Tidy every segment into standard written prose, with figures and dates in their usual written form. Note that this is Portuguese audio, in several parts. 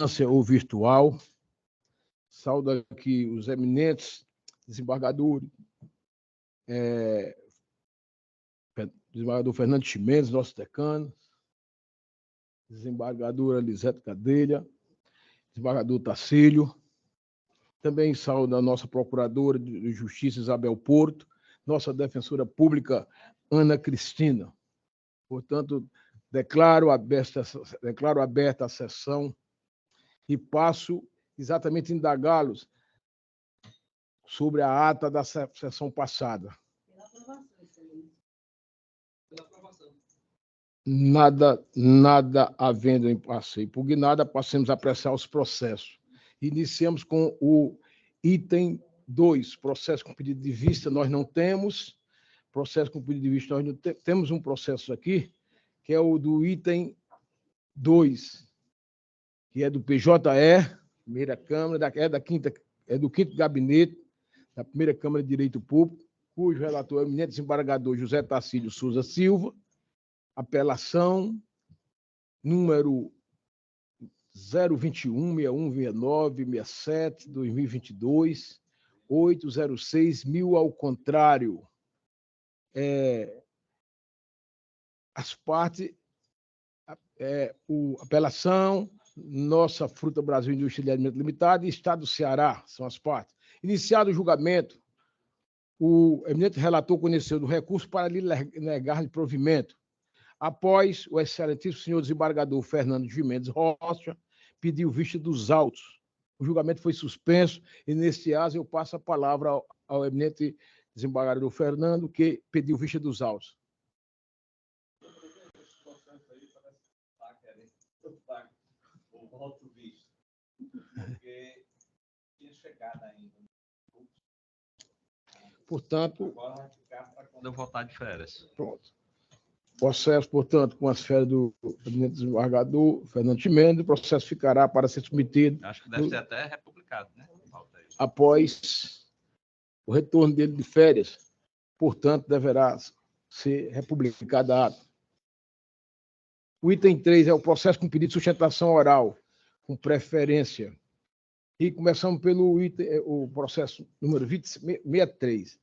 distância ou virtual. Saúdo aqui os eminentes desembargadores, desembargador Fernando Chimenez, nosso decano, desembargadora Lisete Cadeira, desembargador Tacílio. Também saúdo a nossa procuradora de Justiça, Isabel Porto, nossa defensora pública, Ana Cristina. Portanto, declaro aberta a sessão e passo exatamente a indagá-los sobre a ata da sessão passada. Nada havendo impasse impugnada, passemos a apreciar os processos. Iniciamos com o item 2, processo com pedido de vista, nós não temos. Processo com pedido de vista, nós não temos um processo aqui, que é o do item 2, que é do PJE, primeira Câmara, é do 5º Gabinete da Primeira Câmara de Direito Público, cujo relator é o eminente desembargador José Tacílio Souza Silva, apelação número 021, 61, 69, 67, 2022, 806.000 ao contrário. As partes, apelação, Nossa Fruta Brasil Indústria de Alimentos Limitada e Estado do Ceará, são as partes. Iniciado o julgamento, o eminente relator conheceu do recurso para lhe negar-lhe provimento. Após, o excelentíssimo senhor desembargador Fernando Chimenez Rocha pediu vista dos autos. O julgamento foi suspenso e, nesse caso, eu passo a palavra ao eminente desembargador Fernando, que pediu vista dos autos. O voto visto, porque tinha chegado ainda. Portanto, agora vai ficar para quando eu voltar de férias. Pronto. Processo, portanto, com as férias do eminente desembargador Fernando Chimenez, o processo ficará para ser submetido. Acho que deve ser até republicado, né? Após o retorno dele de férias, portanto, deverá ser republicada a ata. O item 3 é o processo com pedido de sustentação oral, com preferência. E começamos pelo o processo número 63.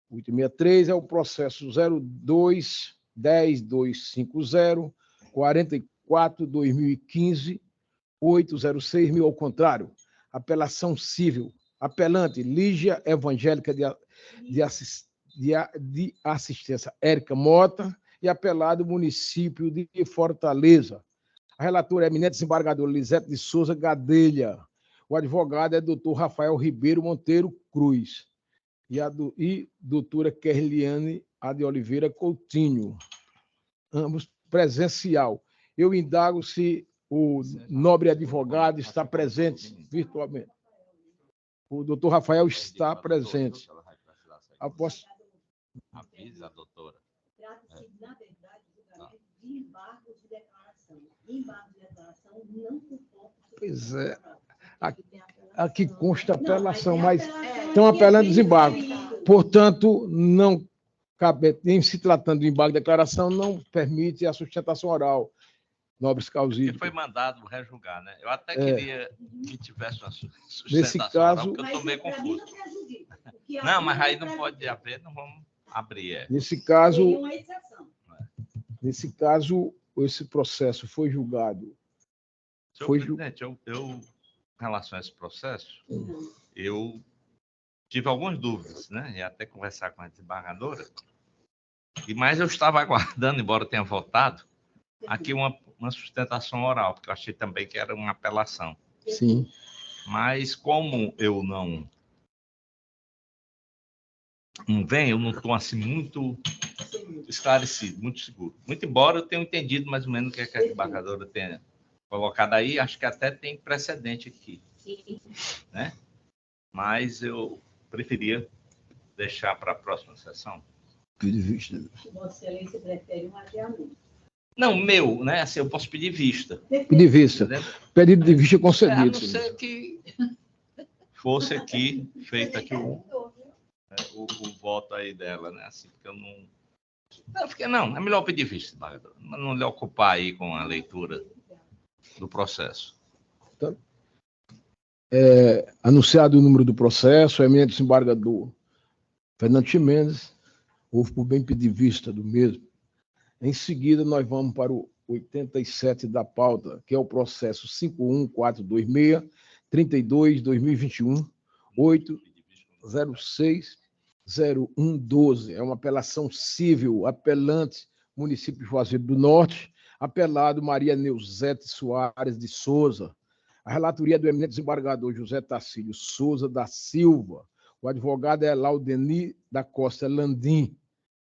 O item 63 é o processo 02-10250, 44-2015, 806.000 ao contrário. Apelação civil. Apelante, Lígia Evangélica de Assistência Érica Mota, e apelado município de Fortaleza. A relatora é a eminente desembargadora Lisete de Souza Gadelha. O advogado é doutor Rafael Ribeiro Monteiro Cruz. E doutora Kerliane A. de Oliveira Coutinho. Ambos presencial. Eu indago se o nobre advogado está presente virtualmente. O doutor Rafael está presente. Após... Avisa a doutora. Trata-se, na verdade, de embargo de declaração. Embargo de declaração não por ponto. Pois é. Aqui consta apelação, mas estão apelando desembargo. Portanto, não cabe, em se tratando de embargo de declaração, não permite a sustentação oral. Nobres causídicos. Foi mandado rejulgar, né? Eu até queria que tivesse uma sustentação nesse caso, oral, porque eu estou meio confuso. Não, mas aí não pode haver, não vamos abrir. Nesse caso, esse processo foi julgado. Senhor presidente, eu, em relação a esse processo, eu tive algumas dúvidas, né? E até conversar com a desembargadora. Mas eu estava aguardando, embora eu tenha votado, aqui uma sustentação oral, porque eu achei também que era uma apelação. Sim. Mas como eu não venho, eu não estou assim muito esclarecido, muito seguro. Muito embora eu tenha entendido mais ou menos o que a desembargadora tenha colocado aí, acho que até tem precedente aqui, né? Mas eu preferia deixar para a próxima sessão. Vossa Excelência prefere um adiamento. Não, meu, né? Assim, eu posso pedir vista. Pedir vista. Pedido de vista concedido. A não ser que fosse aqui, feito aqui o voto aí dela, né? Assim, porque eu não... Não, é melhor pedir vista, não lhe ocupar aí com a leitura do processo. Anunciado o número do processo, o eminente desembargador Fernando Ximenes houve por bem pedir vista do mesmo. Em seguida, nós vamos para o 87 da pauta, que é o processo 51426, 32/2021, 8060112. É uma apelação civil, apelante, município de Juazeiro do Norte, apelado Maria Neuzete Soares de Souza. A relatoria do eminente desembargador José Tacílio Souza da Silva. O advogado é Laudeni da Costa Landim.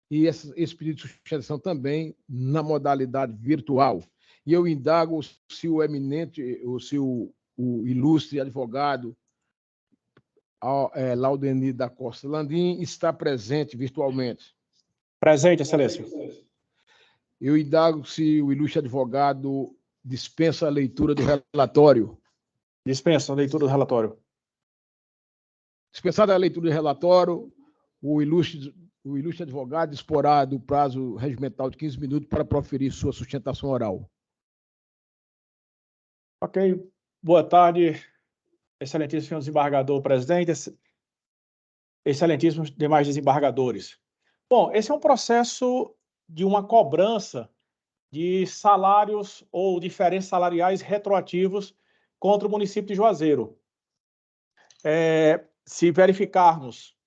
E esse pedido de sustentação também na modalidade virtual. E eu indago se o eminente, se o ilustre advogado Laudeni da Costa Landim está presente virtualmente. Presente, Excelência. Eu indago se o ilustre advogado dispensa a leitura do relatório. Dispensa a leitura do relatório. Dispensada a leitura do relatório, o ilustre advogado disporá do prazo regimental de 15 minutos para proferir sua sustentação oral. Ok. Boa tarde, excelentíssimo senhor desembargador presidente, excelentíssimos demais desembargadores. Bom, esse é um processo de uma cobrança de salários ou diferenças salariais retroativos contra o município de Juazeiro. Se verificarmos,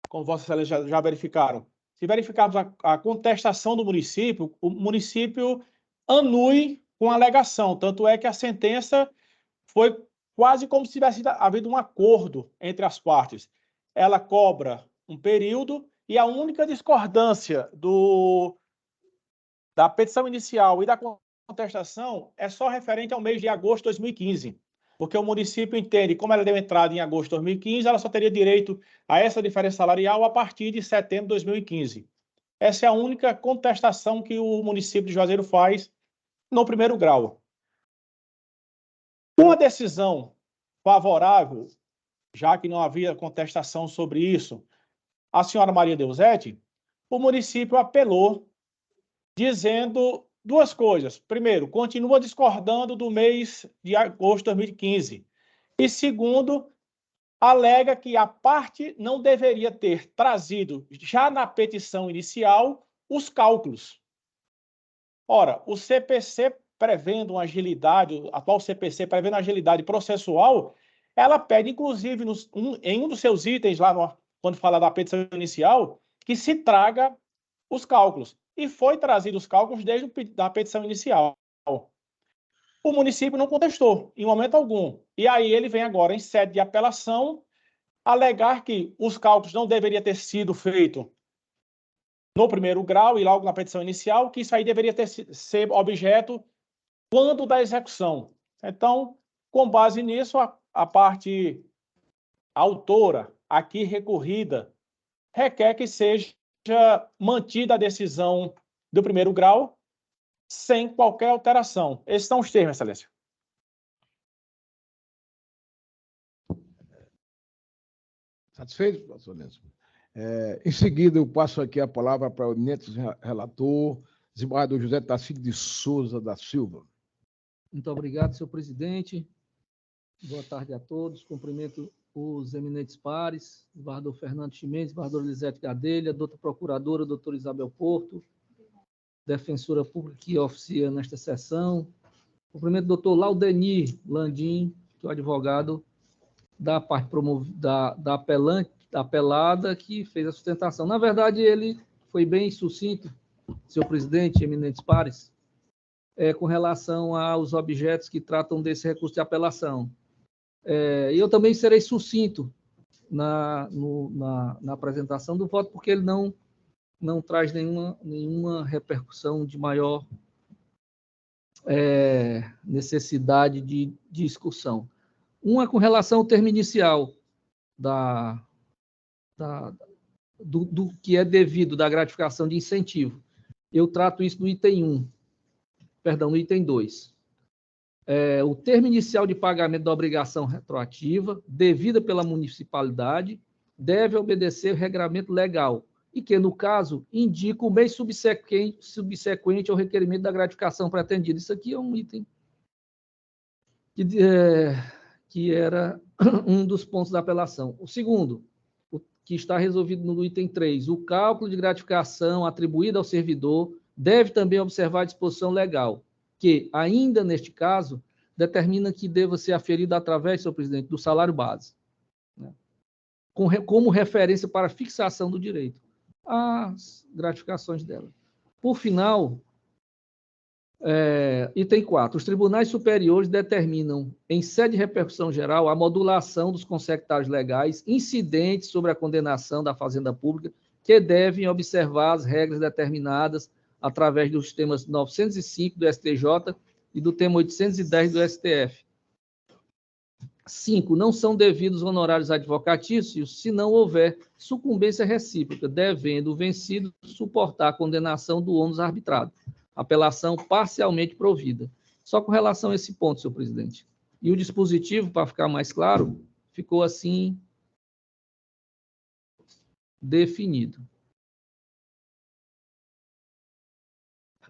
como Vossa Excelência já verificaram, se verificarmos a contestação do município, o município anui com alegação, tanto é que a sentença foi quase como se tivesse havido um acordo entre as partes. Ela cobra um período e a única discordância da petição inicial e da contestação é só referente ao mês de agosto de 2015, porque o município entende, como ela deu entrada em agosto de 2015, ela só teria direito a essa diferença salarial a partir de setembro de 2015. Essa é a única contestação que o município de Juazeiro faz no primeiro grau. Com a decisão favorável, já que não havia contestação sobre isso, a senhora Maria Neuzete, o município apelou dizendo duas coisas. Primeiro, continua discordando do mês de agosto de 2015. E segundo, alega que a parte não deveria ter trazido, já na petição inicial, os cálculos. Ora, o CPC prevendo uma agilidade, o atual CPC prevendo uma agilidade processual, ela pede, inclusive, em um dos seus itens, lá quando fala da petição inicial, que se traga os cálculos. E foi trazido os cálculos desde a petição inicial. O município não contestou, em momento algum. E aí ele vem agora, em sede de apelação, alegar que os cálculos não deveriam ter sido feitos no primeiro grau e logo na petição inicial, que isso aí deveria ser objeto quando da execução. Então, com base nisso, a parte autora, aqui recorrida, requer que seja mantida a decisão do primeiro grau sem qualquer alteração. Esses são os termos, Excelência. Satisfeito, professor Nelson? Em seguida, eu passo aqui a palavra para o eminente relator, desembargador José Tacílio de Souza da Silva. Muito obrigado, senhor presidente. Boa tarde a todos. Cumprimento os eminentes pares, o desembargador Fernando Ximenes, desembargador Elisete Gadelha, doutora procuradora, doutora Isabel Porto, defensora pública que oficia nesta sessão. Cumprimento o doutor Laudeni Landim, que é o advogado da parte da apelada que fez a sustentação. Na verdade, ele foi bem sucinto, senhor presidente, eminentes pares, com relação aos objetos que tratam desse recurso de apelação. E eu também serei sucinto na apresentação do voto, porque ele não traz nenhuma repercussão de maior necessidade de discussão. Uma com relação ao termo inicial do que é devido da gratificação de incentivo. Eu trato isso no item 1, perdão, no item 2. O termo inicial de pagamento da obrigação retroativa, devida pela municipalidade, deve obedecer o regramento legal e que, no caso, indica o mês subsequente ao requerimento da gratificação pretendida. Isso aqui é um item que era um dos pontos da apelação. O segundo, que está resolvido no item 3, o cálculo de gratificação atribuída ao servidor deve também observar a disposição legal, que, ainda neste caso, determina que deva ser aferido através, senhor presidente, do salário base, né? Como referência para fixação do direito às gratificações dela. Por final, item 4. Os tribunais superiores determinam, em sede de repercussão geral, a modulação dos consectários legais incidentes sobre a condenação da Fazenda Pública, que devem observar as regras determinadas através dos temas 905 do STJ e do tema 810 do STF. 5. Não são devidos honorários advocatícios se não houver sucumbência recíproca, devendo o vencido suportar a condenação do ônus arbitrado. Apelação parcialmente provida. Só com relação a esse ponto, senhor presidente. E o dispositivo, para ficar mais claro, ficou assim definido.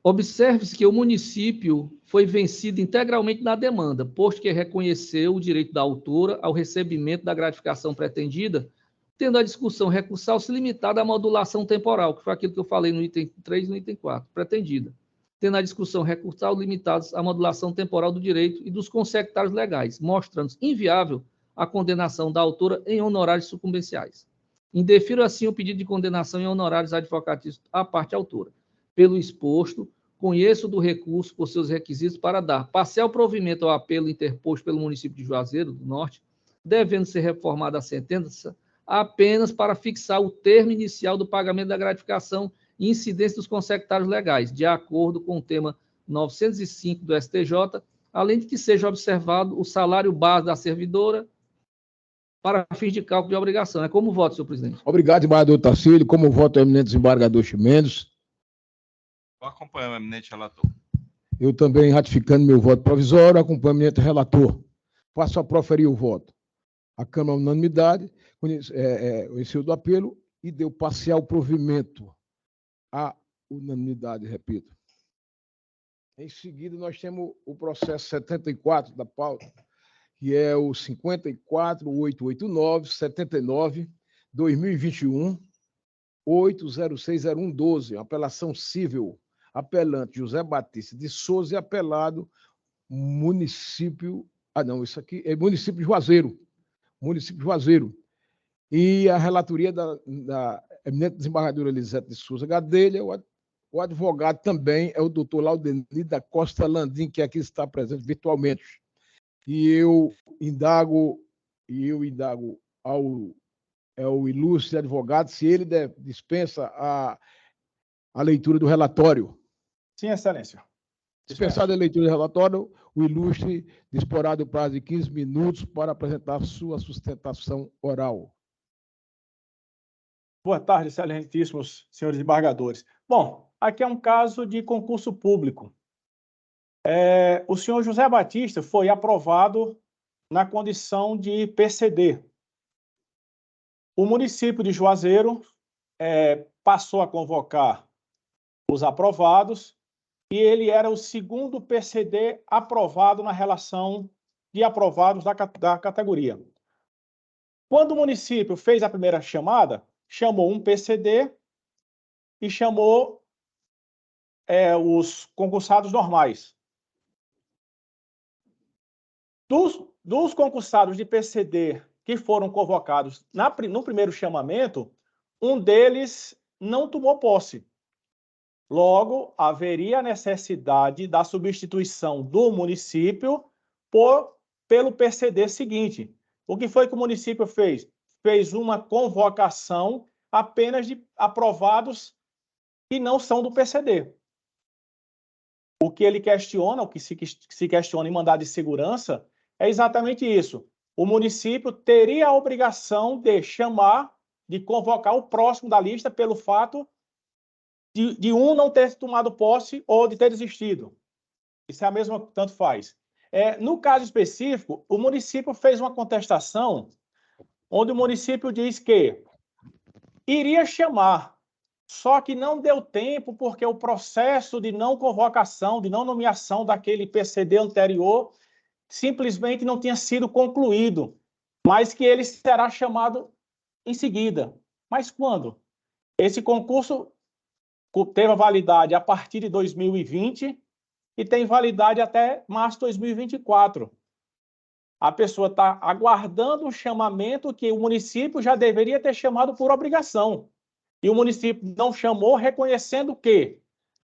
Observe-se que o município foi vencido integralmente na demanda, posto que reconheceu o direito da autora ao recebimento da gratificação pretendida, tendo a discussão recursal se limitada à modulação temporal, que foi aquilo que eu falei no item 3 e no item 4, pretendida. Tendo a discussão recursal limitados à modulação temporal do direito e dos consectários legais, mostrando inviável a condenação da autora em honorários sucumbenciais. Indefiro assim o pedido de condenação em honorários advocatícios à parte autora. Pelo exposto, conheço do recurso por seus requisitos para dar parcial provimento ao apelo interposto pelo município de Juazeiro do Norte, devendo ser reformada a sentença apenas para fixar o termo inicial do pagamento da gratificação e incidência dos consectários legais, de acordo com o tema 905 do STJ, além de que seja observado o salário base da servidora para fins de cálculo de obrigação. É como voto, senhor presidente. Obrigado, desembargador Tarcílio. Como voto, eminente desembargador Ximenes. Eu acompanho o eminente relator. Eu também, ratificando meu voto provisório, acompanho o eminente relator. Passo a proferir o voto. A Câmara, unanimidade, conheceu do apelo e deu parcial provimento à unanimidade, repito. Em seguida, nós temos o processo 74 da pauta, que é o 54889, 79, 2021, 8060112, apelação civil, apelante José Batista de Souza e apelado município... isso aqui é município de Juazeiro. Município de Juazeiro. E a relatoria da eminente desembargadora Elisete de Souza Gadelha, o advogado também é o doutor Laudenir da Costa Landim, que aqui está presente virtualmente. E eu indago ao ilustre advogado se ele dispensa a leitura do relatório. Sim, excelência. Dispensada a leitura do relatório, o ilustre disporá do prazo de 15 minutos para apresentar sua sustentação oral. Boa tarde, excelentíssimos senhores desembargadores. Bom, aqui é um caso de concurso público. O senhor José Batista foi aprovado na condição de PCD. O município de Juazeiro passou a convocar os aprovados e ele era o segundo PCD aprovado na relação de aprovados da categoria. Quando o município fez a primeira chamada, chamou um PCD e chamou os concursados normais. Dos concursados de PCD que foram convocados no primeiro chamamento, um deles não tomou posse. Logo, haveria a necessidade da substituição do município pelo PCD seguinte. O que foi que o município fez? Fez uma convocação apenas de aprovados que não são do PCD. O que ele questiona, o que se questiona em mandado de segurança, é exatamente isso. O município teria a obrigação de de convocar o próximo da lista pelo fato de um não ter tomado posse ou de ter desistido. Isso é a mesma, tanto faz. No caso específico, o município fez uma contestação onde o município diz que iria chamar, só que não deu tempo porque o processo de não convocação, de não nomeação daquele PCD anterior simplesmente não tinha sido concluído, mas que ele será chamado em seguida. Mas quando? Esse concurso teve a validade a partir de 2020 e tem validade até março de 2024. A pessoa está aguardando um chamamento que o município já deveria ter chamado por obrigação. E o município não chamou, reconhecendo que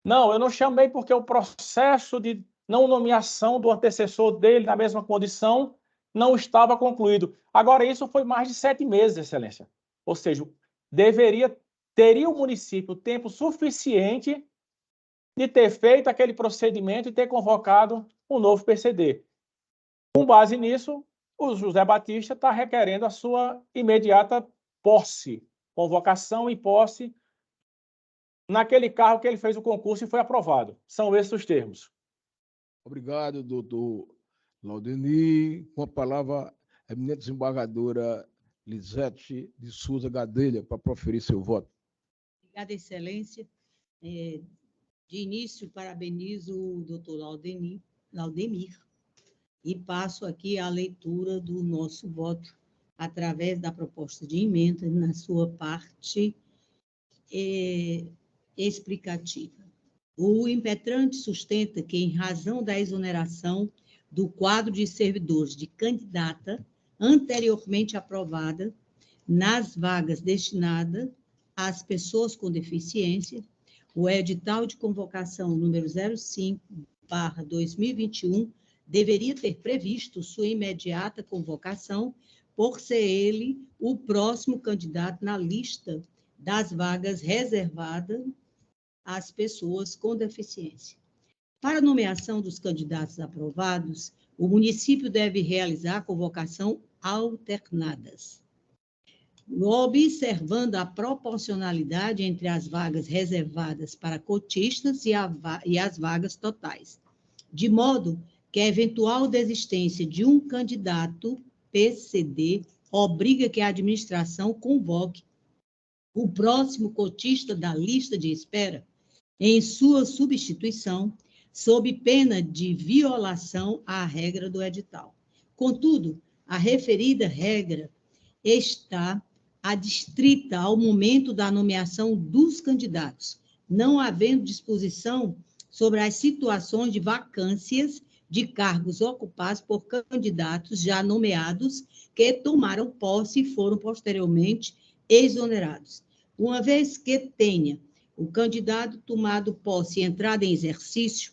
não, eu não chamei porque o processo de não nomeação do antecessor dele na mesma condição não estava concluído. Agora, isso foi mais de 7 meses, Excelência. Ou seja, teria o município tempo suficiente de ter feito aquele procedimento e ter convocado um novo PCD. Com base nisso, o José Batista está requerendo a sua imediata posse, convocação e posse naquele cargo que ele fez o concurso e foi aprovado. São esses os termos. Obrigado, doutor Laudeni. Com a palavra, a eminente desembargadora Lisete de Souza Gadelha, para proferir seu voto. Obrigada, Excelência. De início, parabenizo o doutor Laudemir e passo aqui a leitura do nosso voto através da proposta de emenda na sua parte explicativa. O impetrante sustenta que, em razão da exoneração do quadro de servidores de candidata anteriormente aprovada nas vagas destinadas às pessoas com deficiência, o edital de convocação número 05/2021 deveria ter previsto sua imediata convocação, por ser ele o próximo candidato na lista das vagas reservadas às pessoas com deficiência. Para a nomeação dos candidatos aprovados, o município deve realizar convocação alternadas, observando a proporcionalidade entre as vagas reservadas para cotistas e as vagas totais, de modo que a eventual desistência de um candidato PCD obriga que a administração convoque o próximo cotista da lista de espera em sua substituição, sob pena de violação à regra do edital. Contudo, a referida regra está adstrita ao momento da nomeação dos candidatos, não havendo disposição sobre as situações de vacâncias de cargos ocupados por candidatos já nomeados que tomaram posse e foram posteriormente exonerados. Uma vez que tenha o candidato tomado posse e entrado em exercício,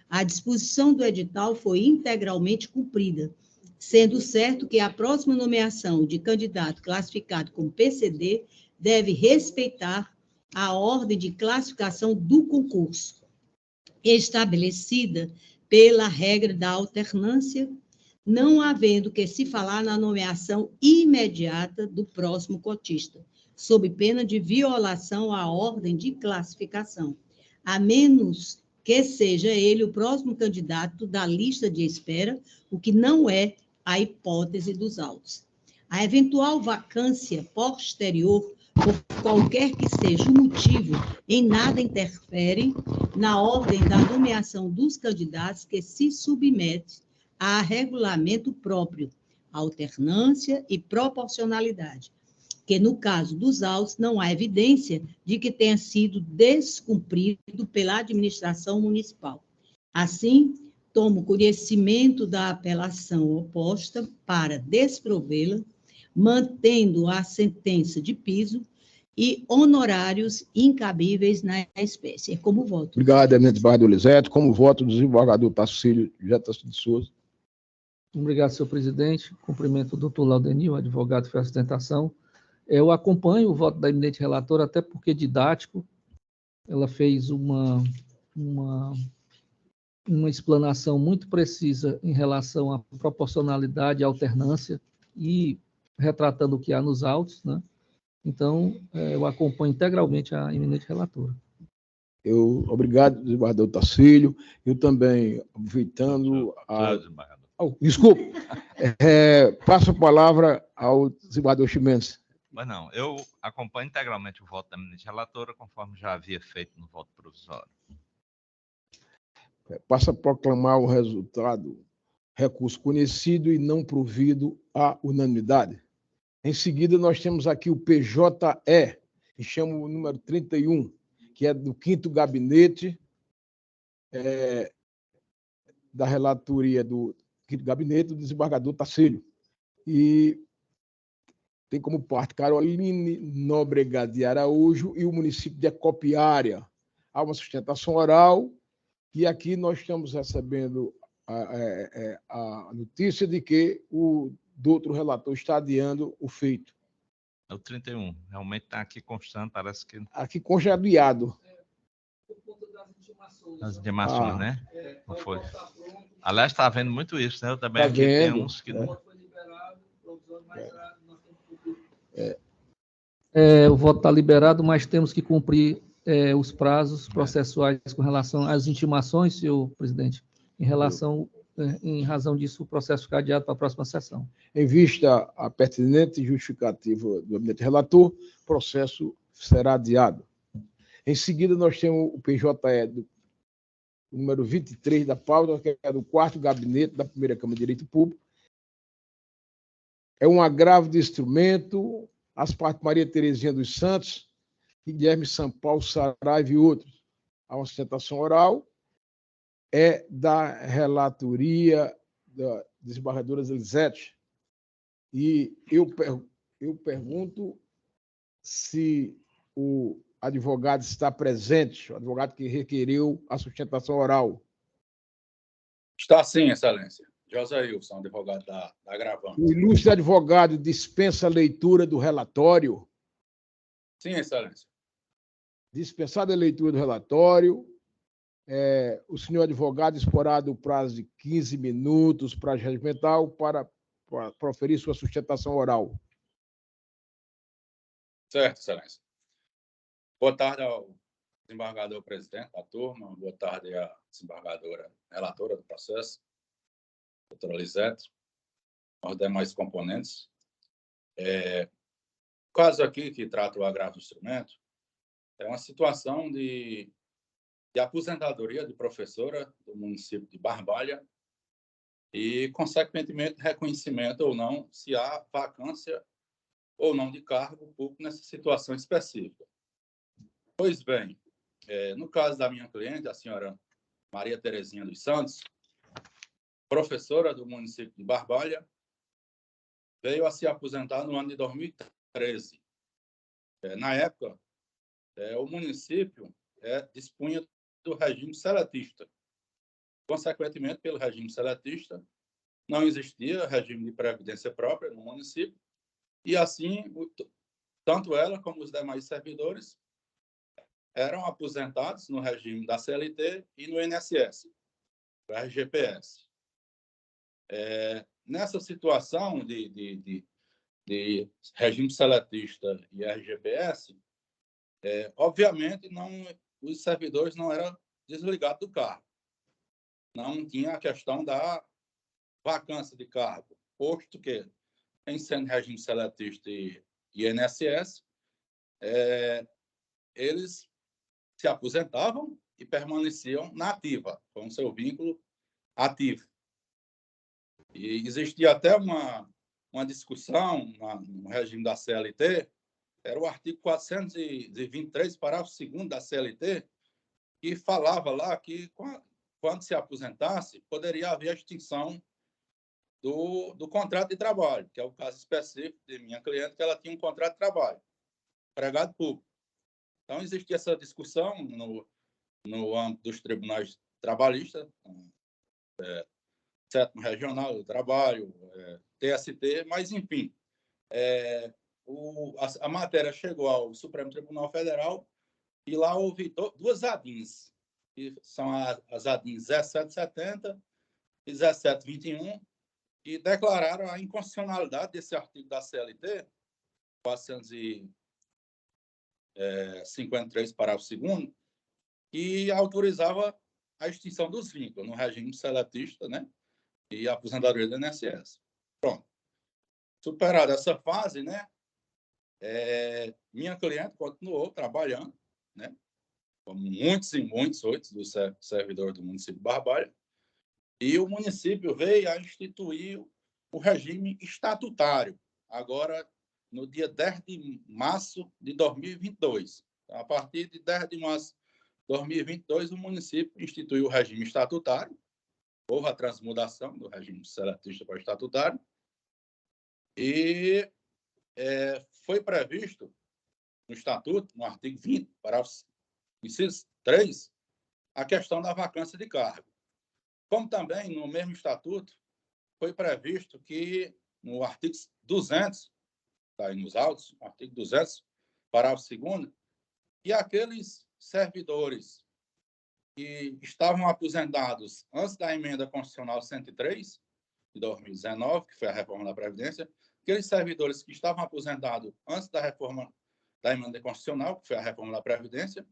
a disposição do edital foi integralmente cumprida, sendo certo que a próxima nomeação de candidato classificado como PCD deve respeitar a ordem de classificação do concurso, estabelecida pela regra da alternância, não havendo que se falar na nomeação imediata do próximo cotista, sob pena de violação à ordem de classificação, a menos que seja ele o próximo candidato da lista de espera, o que não é a hipótese dos autos. A eventual vacância posterior, por qualquer que seja o motivo, em nada interfere na ordem da nomeação dos candidatos que se submete a regulamento próprio, alternância e proporcionalidade, que no caso dos autos não há evidência de que tenha sido descumprido pela administração municipal. Assim, tomo conhecimento da apelação oposta para desprovê-la, mantendo a sentença de piso e honorários incabíveis na espécie. É como voto. Obrigado, eminente desembargador Lisete. Como voto do desembargador Tarcílio Jefferson de Souza. Obrigado, senhor presidente. Cumprimento o doutor Laudeni, o advogado que fez a sustentação. Eu acompanho o voto da eminente relatora, até porque é didático. Ela fez uma explanação muito precisa em relação à proporcionalidade e alternância e retratando o que há nos autos, né? Então, eu acompanho integralmente a eminente relatora. Obrigado, desembargador Tarcílio. Eu também, aproveitando desculpe, passo a palavra ao desembargador Chimenez. Mas não, eu acompanho integralmente o voto da eminente relatora, conforme já havia feito no voto provisório. Passa a proclamar o resultado recurso conhecido e não provido à unanimidade. Em seguida, nós temos aqui o PJE, que chama o número 31, que é do 5º Gabinete, da relatoria do 5º Gabinete do desembargador Tacílio. E tem como parte Caroline Nóbrega de Araújo e o município de Acopiária. Há uma sustentação oral, e aqui nós estamos recebendo a notícia de que o doutor relator está adiando o feito. É o 31. Realmente está aqui constante, parece que... Aqui congeado. Por conta das intimações. As intimações, né? Não foi. Tá pronto, Aliás, está havendo muito isso, né? Eu também Tá aqui vendo? tem uns que... O voto foi liberado, mas nós temos que cumprir. O voto está liberado, mas temos que cumprir os prazos processuais com relação às intimações, senhor presidente, em razão disso, o processo fica adiado para a próxima sessão. Em vista a pertinente justificativa do gabinete relator, o processo será adiado. Em seguida, nós temos o PJE do número 23 da pauta, que é do 4º Gabinete da Primeira Câmara de Direito Público. É um agravo de instrumento, as partes Maria Terezinha dos Santos, Guilherme Sampaio Saraiva e outros. Há uma sustentação oral, é da relatoria da desembargadora Elisete. E eu pergunto se o advogado está presente, o advogado que requeriu a sustentação oral. Está sim, excelência. José Wilson, advogado da agravante. O ilustre advogado dispensa a leitura do relatório. Sim, excelência. Dispensada a leitura do relatório, o senhor advogado disporá do prazo de 15 minutos para regimental para proferir sua sustentação oral. Certo, excelência. Boa tarde ao desembargador presidente da turma, boa tarde à desembargadora relatora do processo, doutora Lisete, aos demais componentes. O caso aqui que trata o agravo do instrumento é uma situação de aposentadoria de professora do município de Barbalha e, consequentemente, reconhecimento ou não se há vacância ou não de cargo público nessa situação específica. Pois bem, no caso da minha cliente, a senhora Maria Terezinha dos Santos, professora do município de Barbalha, veio a se aposentar no ano de 2013. Na época, o município dispunha do regime seletista. Consequentemente, pelo regime seletista, não existia regime de previdência própria no município, e assim, tanto ela como os demais servidores eram aposentados no regime da CLT e no INSS, o RGPS. Nessa situação de regime seletista e RGPS, obviamente, os servidores não eram desligados do cargo. Não tinha a questão da vacância de cargo, posto que, em sendo regime seletista e INSS, eles se aposentavam e permaneciam na ativa, com seu vínculo ativo. E existia até uma discussão no regime da CLT, era o artigo 423, parágrafo 2º da CLT, que falava lá que, quando se aposentasse, poderia haver a extinção do contrato de trabalho, que é o caso específico de minha cliente, que ela tinha um contrato de trabalho, empregado público. Então, existia essa discussão no âmbito dos tribunais trabalhistas, 7º Regional do Trabalho, TST, mas, enfim, a matéria chegou ao Supremo Tribunal Federal e lá houve duas ADINs, que são as ADINs 1770 e 1721, que declararam a inconstitucionalidade desse artigo da CLT, 453, parágrafo 2º, que autorizava a extinção dos vínculos no regime seletista, né, e a aposentadoria do INSS. Pronto. Superada essa fase, né, minha cliente continuou trabalhando, né, como muitos e muitos outros do servidor do município de Barbalha, E o município veio a instituir o regime estatutário, agora no dia 10 de março de 2022. Então, a partir de 10 de março de 2022, o município instituiu o regime estatutário, houve a transmudação do regime seletista para estatutário, e foi previsto no Estatuto, no artigo 20, parágrafo inciso 3, a questão da vacância de cargo. Como também, no mesmo Estatuto, foi previsto que, no artigo 200, está aí nos autos, artigo 200, parágrafo 2º, que aqueles servidores que estavam aposentados antes da emenda constitucional 103, de 2019, que foi a reforma da Previdência, aqueles servidores que estavam aposentados antes da reforma da emenda constitucional, que foi a reforma da Previdência,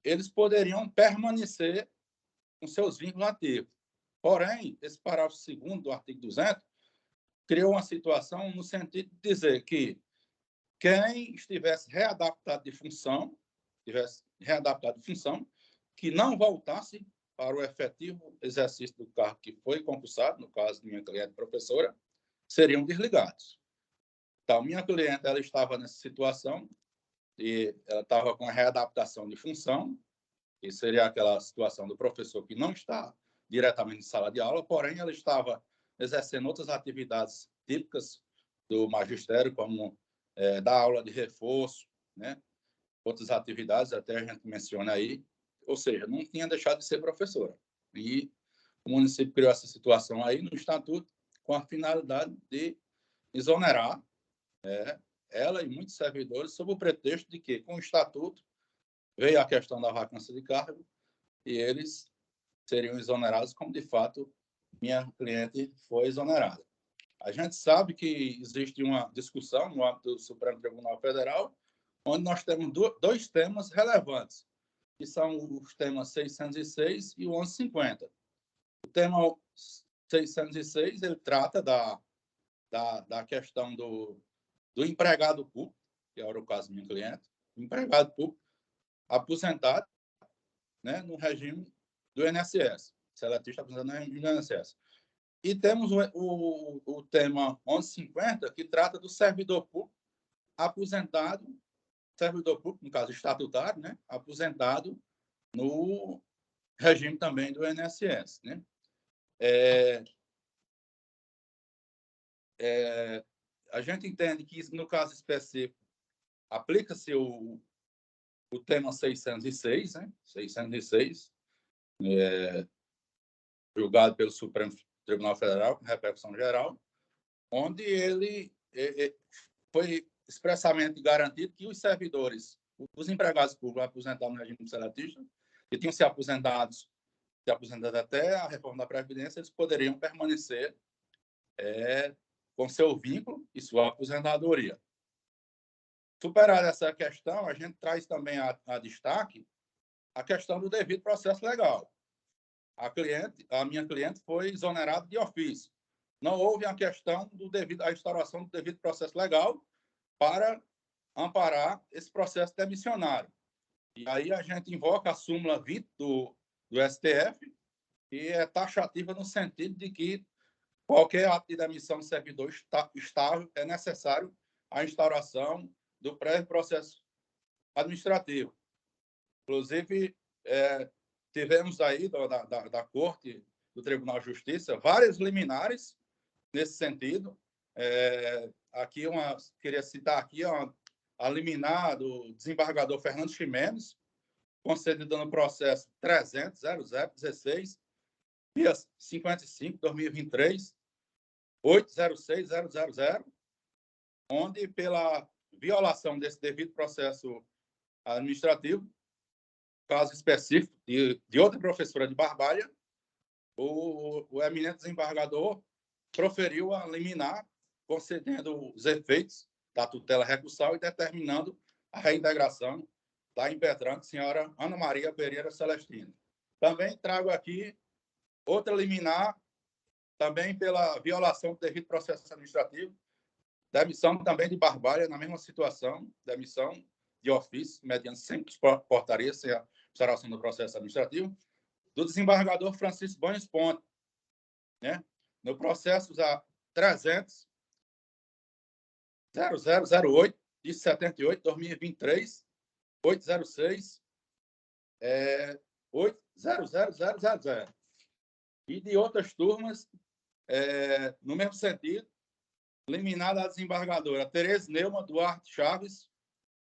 eles poderiam permanecer com seus vínculos ativos. Porém, esse parágrafo 2º do artigo 200 criou uma situação no sentido de dizer que quem estivesse readaptado de função, que não voltasse para o efetivo exercício do cargo que foi concursado, no caso de minha cliente professora, seriam desligados. Então, minha cliente ela estava nessa situação e ela estava com a readaptação de função, que seria aquela situação do professor que não está diretamente em sala de aula, porém ela estava exercendo outras atividades típicas do magistério, como dar aula de reforço, né? Outras atividades, até a gente menciona aí, ou seja, não tinha deixado de ser professora. E o município criou essa situação aí no Estatuto com a finalidade de exonerar ela e muitos servidores sob o pretexto de que, com o Estatuto, veio a questão da vacância de cargo e eles seriam exonerados, como de fato minha cliente foi exonerada. A gente sabe que existe uma discussão no âmbito do Supremo Tribunal Federal, onde nós temos dois temas relevantes, que são os temas 606 e o 1150. O tema 606, ele trata da questão do empregado público, que era o caso do meu cliente, empregado público aposentado, né, no regime do INSS, seletista aposentado no regime do INSS. E temos o tema 1150, que trata do servidor público aposentado, servidor público, no caso estatutário, né, aposentado no regime também do INSS, né? A gente entende que, no caso específico, aplica-se o tema 606, né? 606, julgado pelo Supremo Tribunal Federal, com repercussão geral, onde ele foi expressamente garantido que os servidores, os empregados públicos aposentados no regime seletista, que tinham se aposentado até a reforma da Previdência, eles poderiam permanecer com seu vínculo e sua aposentadoria. Superada essa questão, a gente traz também a destaque a questão do devido processo legal. A minha cliente foi exonerada de ofício. Não houve a questão a instauração do devido processo legal para amparar esse processo demissionário. E aí a gente invoca a súmula 20 do STF, que é taxativa no sentido de que qualquer ato de demissão de servidor estável é necessário a instauração do prévio processo administrativo. Inclusive, tivemos aí da Corte, do Tribunal de Justiça, várias liminares nesse sentido. Queria citar aqui a liminar do desembargador Fernando Ximenes, concedida no processo 300.0016, dia 55, 2023, 806.000, onde, pela violação desse devido processo administrativo, caso específico de outra professora de Barbalha, o eminente desembargador proferiu a liminar, concedendo os efeitos da tutela recursal e determinando a reintegração da impetrante, senhora Ana Maria Pereira Celestino. Também trago aqui outra liminar, também pela violação do devido processo administrativo, demissão também de Barbalha, na mesma situação, demissão de ofício, mediante simples portaria, sem a instauração do processo administrativo, do desembargador Francisco Banhos Ponte, né? No processo 300.0008 de 78, 2023, 806, 800.000. E de outras turmas, no mesmo sentido, liminar da desembargadora Tereza Neuma Duarte Chaves,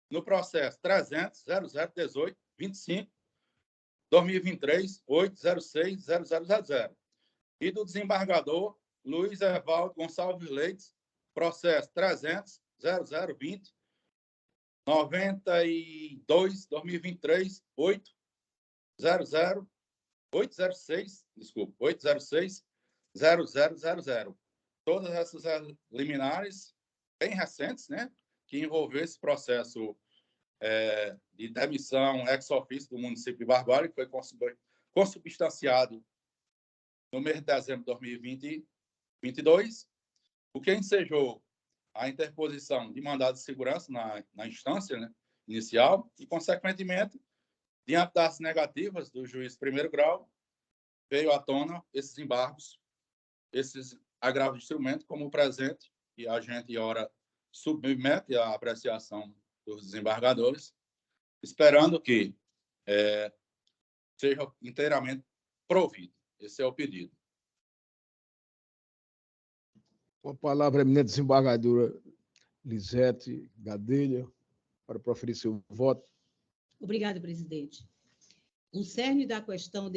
no processo 300.0018, 25, 2023, 806.0000. E do desembargador Luiz Evaldo Gonçalves Leites, processo 300.0020, 92, 2023, 806, 000. Todas essas liminares bem recentes, né, que envolveu esse processo de demissão ex-officio do município de Barbalha, que foi consubstanciado no mês de dezembro de 2022, o que ensejou a interposição de mandado de segurança na instância, né, inicial e, consequentemente, diante das negativas do juiz de primeiro grau, veio à tona esses embargos, esses agravos de instrumento, como o presente, e a gente, ora, submete à apreciação dos desembargadores, esperando que seja inteiramente provido. Esse é o pedido. Com a palavra, a eminente desembargadora Lisete Gadelha, para proferir seu voto. Obrigada, presidente. O cerne da questão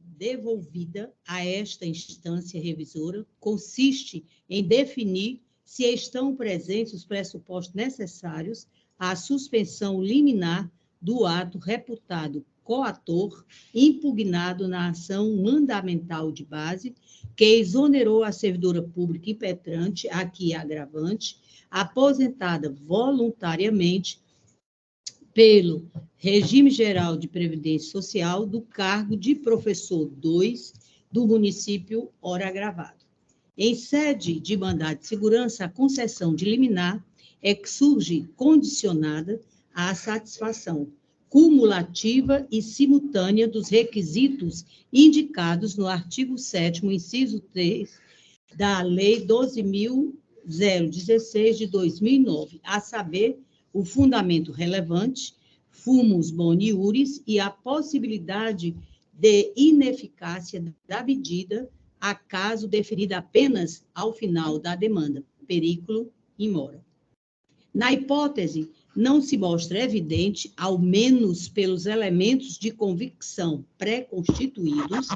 devolvida a esta instância revisora consiste em definir se estão presentes os pressupostos necessários à suspensão liminar do ato reputado coator impugnado na ação mandamental de base que exonerou a servidora pública impetrante, aqui agravante, aposentada voluntariamente pelo Regime Geral de Previdência Social do cargo de professor 2 do município ora agravado. Em sede de mandado de segurança, a concessão de liminar é que surge condicionada à satisfação cumulativa e simultânea dos requisitos indicados no artigo 7º, inciso 3, da Lei 12.016, de 2009, a saber, o fundamento relevante, fumus boni iuris, e a possibilidade de ineficácia da medida, acaso deferida apenas ao final da demanda, periculo in mora. Na hipótese, não se mostra evidente, ao menos pelos elementos de convicção pré-constituídos,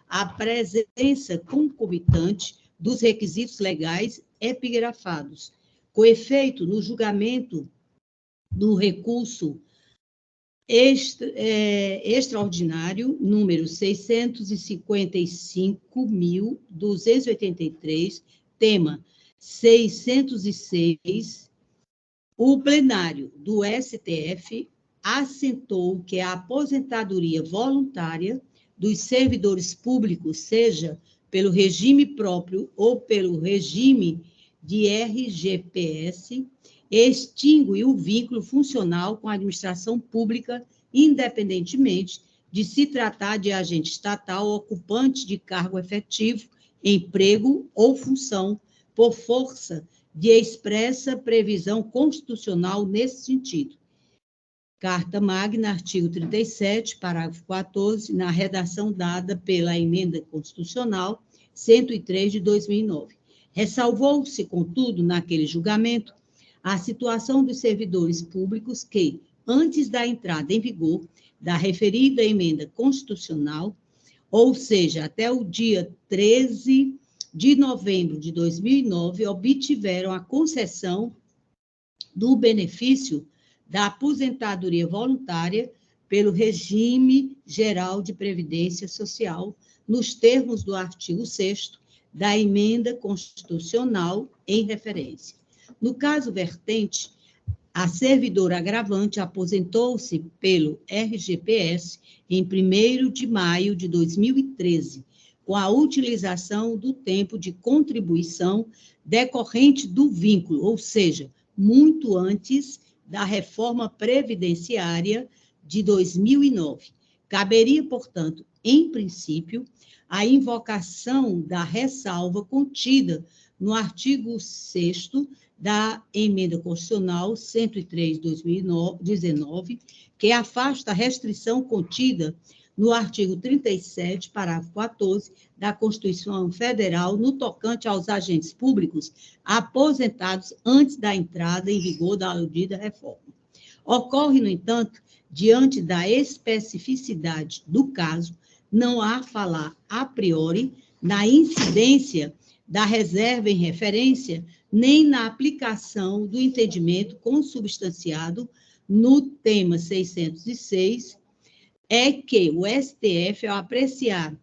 a presença concomitante dos requisitos legais epigrafados, com efeito no julgamento do recurso extraordinário número 655.283, tema 606, o plenário do STF assentou que a aposentadoria voluntária dos servidores públicos, seja pelo regime próprio ou pelo regime de RGPS, extingue o vínculo funcional com a administração pública, independentemente de se tratar de agente estatal ocupante de cargo efetivo, emprego ou função, por força de expressa previsão constitucional nesse sentido. Carta Magna, artigo 37, parágrafo 14, na redação dada pela Emenda Constitucional 103 de 2009. Ressalvou-se, contudo, naquele julgamento, a situação dos servidores públicos que, antes da entrada em vigor da referida emenda constitucional, ou seja, até o dia 13 de novembro de 2009, obtiveram a concessão do benefício da aposentadoria voluntária pelo Regime Geral de Previdência Social, nos termos do artigo 6º da emenda constitucional em referência. No caso vertente, a servidora agravante aposentou-se pelo RGPS em 1º de maio de 2013, com a utilização do tempo de contribuição decorrente do vínculo, ou seja, muito antes da reforma previdenciária de 2009. Caberia, portanto, em princípio, a invocação da ressalva contida no artigo 6º da Emenda Constitucional 103/2019, que afasta a restrição contida no artigo 37, parágrafo 14, da Constituição Federal, no tocante aos agentes públicos aposentados antes da entrada em vigor da aludida reforma. Ocorre, no entanto, diante da especificidade do caso, não há falar a priori na incidência da reserva em referência, nem na aplicação do entendimento consubstanciado no tema 606, é que o STF, ao apreciar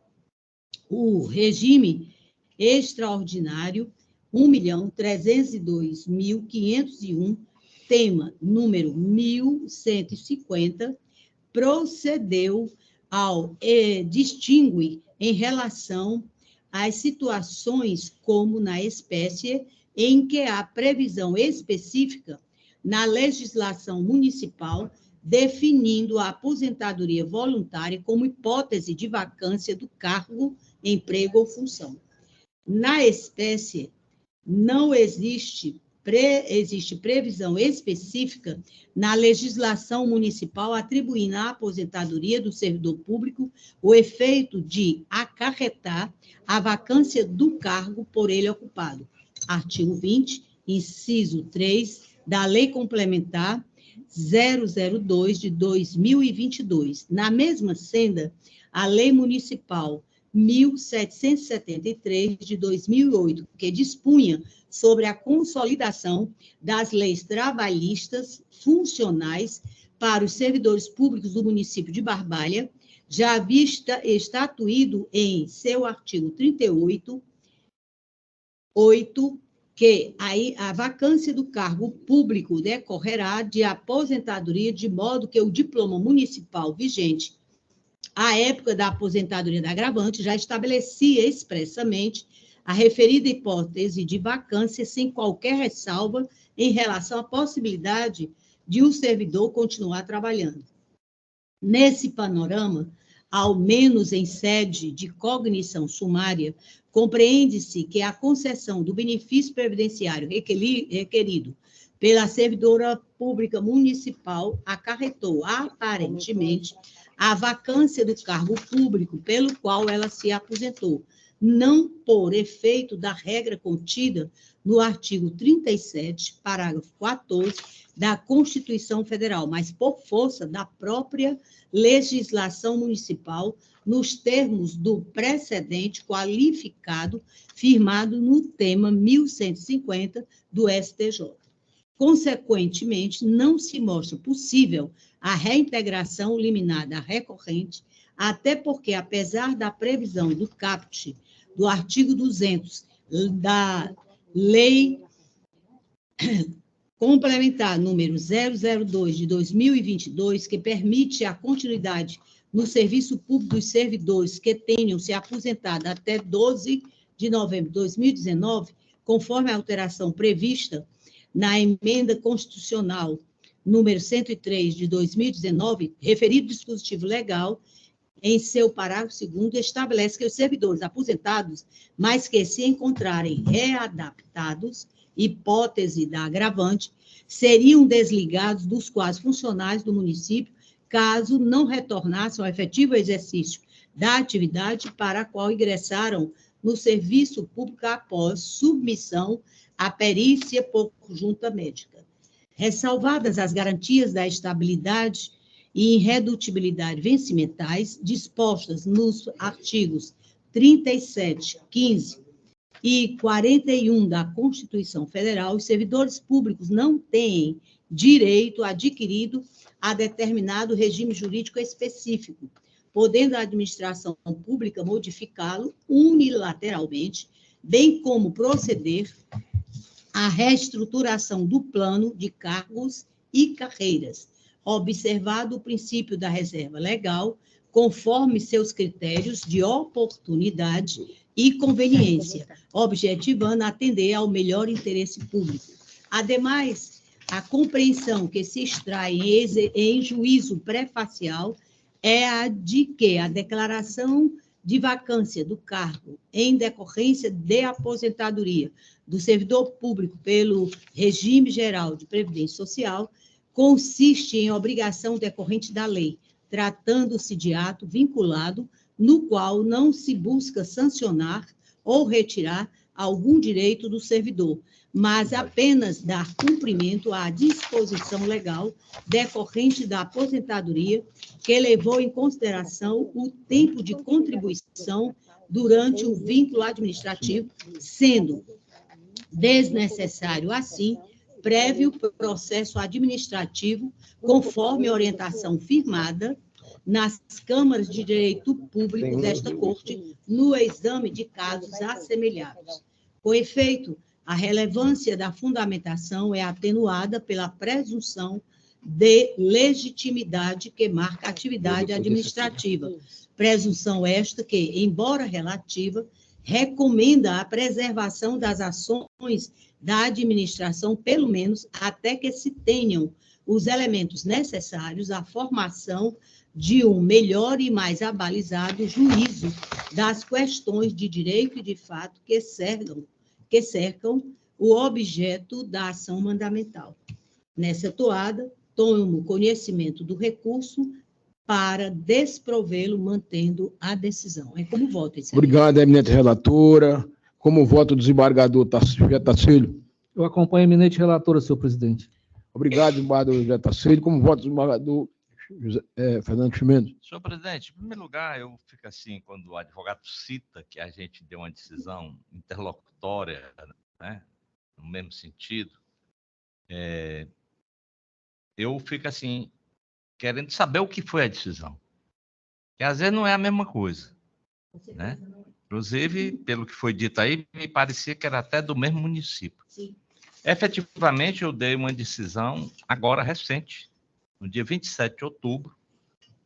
o regime extraordinário 1.302.501, tema número 1150, procedeu ao distinguir em relação às situações como na espécie em que há previsão específica na legislação municipal definindo a aposentadoria voluntária como hipótese de vacância do cargo, emprego ou função. Na espécie, não existe previsão específica na legislação municipal atribuindo à aposentadoria do servidor público o efeito de acarretar a vacância do cargo por ele ocupado. Artigo 20, inciso 3, da Lei Complementar 002 de 2022. Na mesma senda, a Lei Municipal 1773 de 2008, que dispunha sobre a consolidação das leis trabalhistas funcionais para os servidores públicos do município de Barbalha, já havia estatuído em seu artigo 38, 8, que a vacância do cargo público decorrerá de aposentadoria, de modo que o diploma municipal vigente à época da aposentadoria da agravante já estabelecia expressamente a referida hipótese de vacância sem qualquer ressalva em relação à possibilidade de o servidor continuar trabalhando. Nesse panorama, ao menos em sede de cognição sumária, compreende-se que a concessão do benefício previdenciário requerido pela servidora pública municipal acarretou, aparentemente, a vacância do cargo público pelo qual ela se aposentou, não por efeito da regra contida no artigo 37, parágrafo 14, da Constituição Federal, mas por força da própria legislação municipal, nos termos do precedente qualificado firmado no tema 1150 do STJ. Consequentemente, não se mostra possível a reintegração liminar recorrente, até porque, apesar da previsão do caput do artigo 200 da Lei Complementar número 002 de 2022, que permite a continuidade no serviço público dos servidores que tenham se aposentado até 12 de novembro de 2019, conforme a alteração prevista na Emenda Constitucional número 103 de 2019, referido dispositivo legal, em seu parágrafo 2º, estabelece que os servidores aposentados, mas que se encontrarem readaptados, hipótese da agravante, seriam desligados dos quadros funcionais do município, caso não retornassem ao efetivo exercício da atividade para a qual ingressaram no serviço público após submissão à perícia por junta médica. Ressalvadas as garantias da estabilidade e irredutibilidade vencimentais dispostas nos artigos 37, 15 e 41 da Constituição Federal, os servidores públicos não têm direito adquirido a determinado regime jurídico específico, podendo a administração pública modificá-lo unilateralmente, bem como proceder à reestruturação do plano de cargos e carreiras, observado o princípio da reserva legal, conforme seus critérios de oportunidade e conveniência, objetivando atender ao melhor interesse público. Ademais, a compreensão que se extrai em juízo pré-facial é a de que a declaração de vacância do cargo em decorrência de aposentadoria do servidor público pelo regime geral de previdência social consiste em obrigação decorrente da lei, tratando-se de ato vinculado no qual não se busca sancionar ou retirar algum direito do servidor, mas apenas dar cumprimento à disposição legal decorrente da aposentadoria que levou em consideração o tempo de contribuição durante o vínculo administrativo, sendo desnecessário, assim, prévio processo administrativo, conforme orientação firmada nas câmaras de direito público desta Corte, no exame de casos assemelhados. Com efeito, a relevância da fundamentação é atenuada pela presunção de legitimidade que marca a atividade administrativa. Presunção esta que, embora relativa, recomenda a preservação das ações da administração, pelo menos até que se tenham os elementos necessários à formação de um melhor e mais abalizado juízo das questões de direito e de fato que cercam o objeto da ação mandamental. Nessa toada, tomo conhecimento do recurso para desprovê-lo, mantendo a decisão. É como voto, excelência. Obrigado, eminente relatora. Como voto do desembargador José Tacílio. Eu acompanho a eminente relatora, senhor presidente. Obrigado, desembargador José Tacílio. Como voto do desembargador Fernando Chimenez. Senhor presidente, em primeiro lugar, eu fico assim, quando o advogado cita que a gente deu uma decisão interlocutória, né, no mesmo sentido, eu fico assim, querendo saber o que foi a decisão. Que às vezes não é a mesma coisa, né? Inclusive, pelo que foi dito aí, me parecia que era até do mesmo município. Sim. Efetivamente, eu dei uma decisão agora recente, no dia 27 de outubro,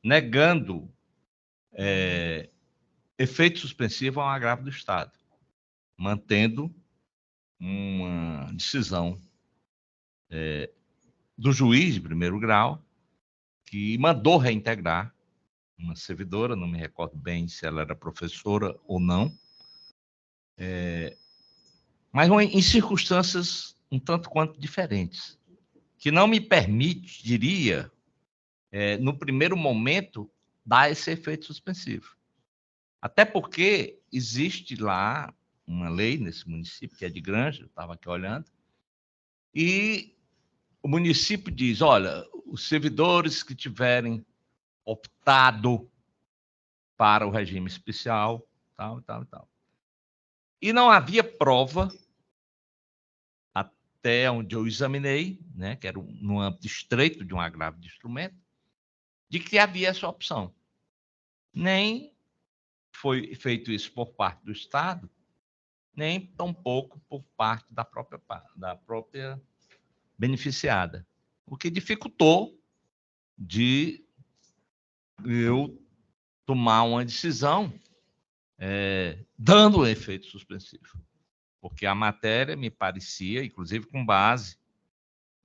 negando efeito suspensivo a um agravo do Estado, mantendo uma decisão do juiz de primeiro grau, que mandou reintegrar uma servidora, não me recordo bem se ela era professora ou não, mas em circunstâncias um tanto quanto diferentes, que não me permitiria, no primeiro momento, dar esse efeito suspensivo. Até porque existe lá uma lei nesse município, que é de Granja, eu estava aqui olhando, e o município diz, olha, os servidores que tiverem optado para o regime especial, tal, tal, tal. E não havia prova, até onde eu examinei, né, que era no âmbito estreito de um agravo de instrumento, de que havia essa opção. Nem foi feito isso por parte do Estado, nem tampouco por parte da própria beneficiada. O que dificultou de eu tomar uma decisão dando efeito suspensivo. Porque a matéria me parecia, inclusive com base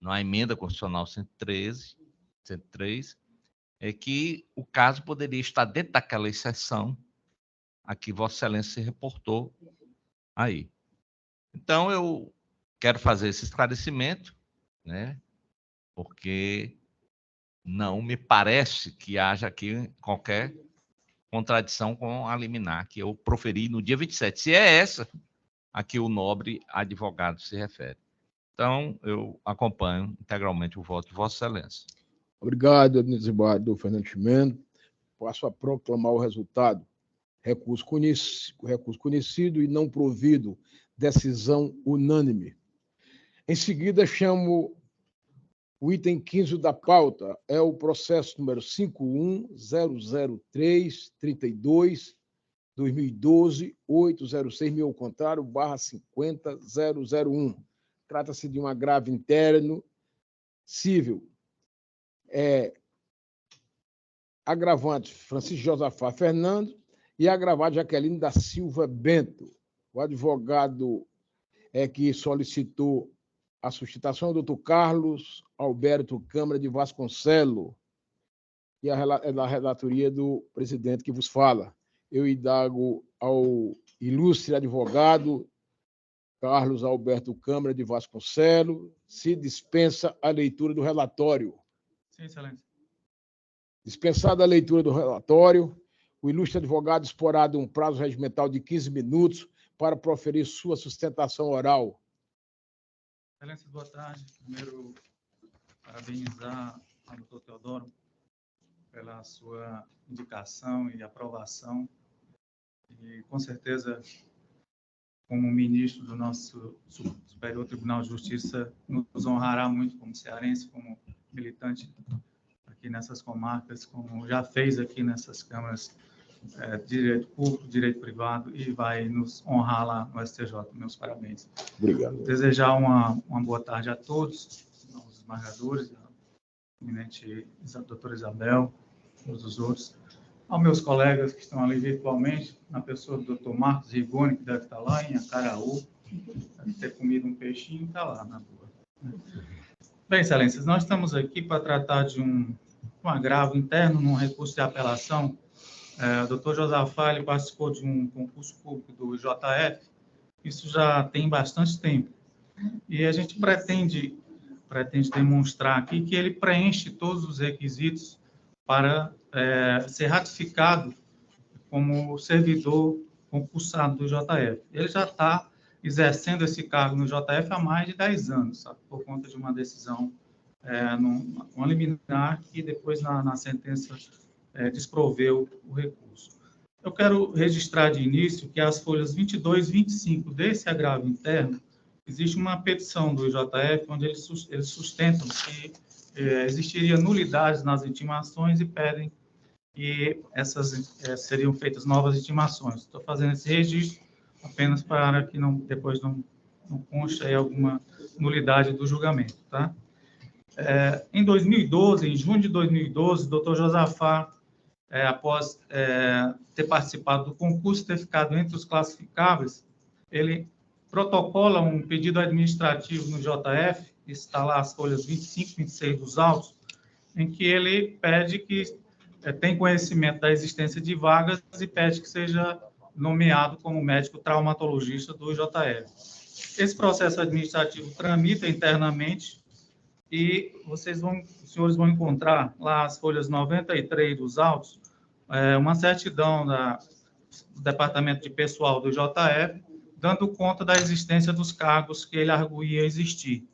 na emenda constitucional 103, que o caso poderia estar dentro daquela exceção a que Vossa Excelência se reportou aí. Então, eu quero fazer esse esclarecimento, né? Porque não me parece que haja aqui qualquer contradição com a liminar que eu proferi no dia 27. Se é essa a que o nobre advogado se refere. Então, eu acompanho integralmente o voto de Vossa Excelência. Obrigado, desembargador Fernando Chimenez. Passo a proclamar o resultado. Recurso conhecido e não provido. Decisão unânime. Em seguida, chamo o item 15 da pauta, é o processo número 51.003.32/2012, 806, ao contrário, /50.001. Trata-se de um agravo interno civil. Agravante Francisco Josafá Fernando e agravante Jaqueline da Silva Bento. O advogado que solicitou a sustentação é o doutor Carlos Alberto Câmara de Vasconcelos. e é da relatoria do presidente que vos fala. Eu indago ao ilustre advogado Carlos Alberto Câmara de Vasconcelos se dispensa a leitura do relatório. Sim, excelência. Dispensada a leitura do relatório, o ilustre advogado disporá de um prazo regimental de 15 minutos para proferir sua sustentação oral. Excelência, boa tarde. Primeiro, parabenizar ao doutor Teodoro pela sua indicação e aprovação. E, com certeza, como ministro do nosso Superior Tribunal de Justiça, nos honrará muito como cearense, como militante aqui nessas comarcas, como já fez aqui nessas câmaras de direito público, direito privado, e vai nos honrar lá no STJ. Meus parabéns. Obrigado. Desejar uma boa tarde a todos, aos esmagadores, a eminente doutora Isabel, todos os outros, aos meus colegas que estão ali virtualmente, na pessoa do doutor Marcos Rigoni, que deve estar lá em Acaraú, deve ter comido um peixinho e está lá na rua. Bem, excelências, nós estamos aqui para tratar de um agravo interno num recurso de apelação. O doutor Josafá, ele participou de um concurso público do JF, isso já tem bastante tempo, e a gente pretende demonstrar aqui que ele preenche todos os requisitos para ser ratificado como servidor concursado do JF. Ele já está exercendo esse cargo no JF há mais de 10 anos, sabe? Por conta de uma decisão, uma liminar, que depois na sentença desproveu o recurso. Eu quero registrar de início que as folhas 22 e 25 desse agravo interno, existe uma petição do JF onde eles sustentam que existiria nulidades nas intimações e pedem que essas seriam feitas novas intimações. Estou fazendo esse registro apenas para que depois não conste aí alguma nulidade do julgamento, tá? Em 2012, em junho de 2012, o doutor Josafá, após ter participado do concurso, ter ficado entre os classificáveis, ele protocola um pedido administrativo no JF, está lá as folhas 25 e 26 dos autos, em que ele pede que tem conhecimento da existência de vagas e pede que seja nomeado como médico traumatologista do JF. Esse processo administrativo tramita internamente e os senhores vão encontrar lá as folhas 93 dos autos, uma certidão do Departamento de Pessoal do JF, dando conta da existência dos cargos que ele arguía existir.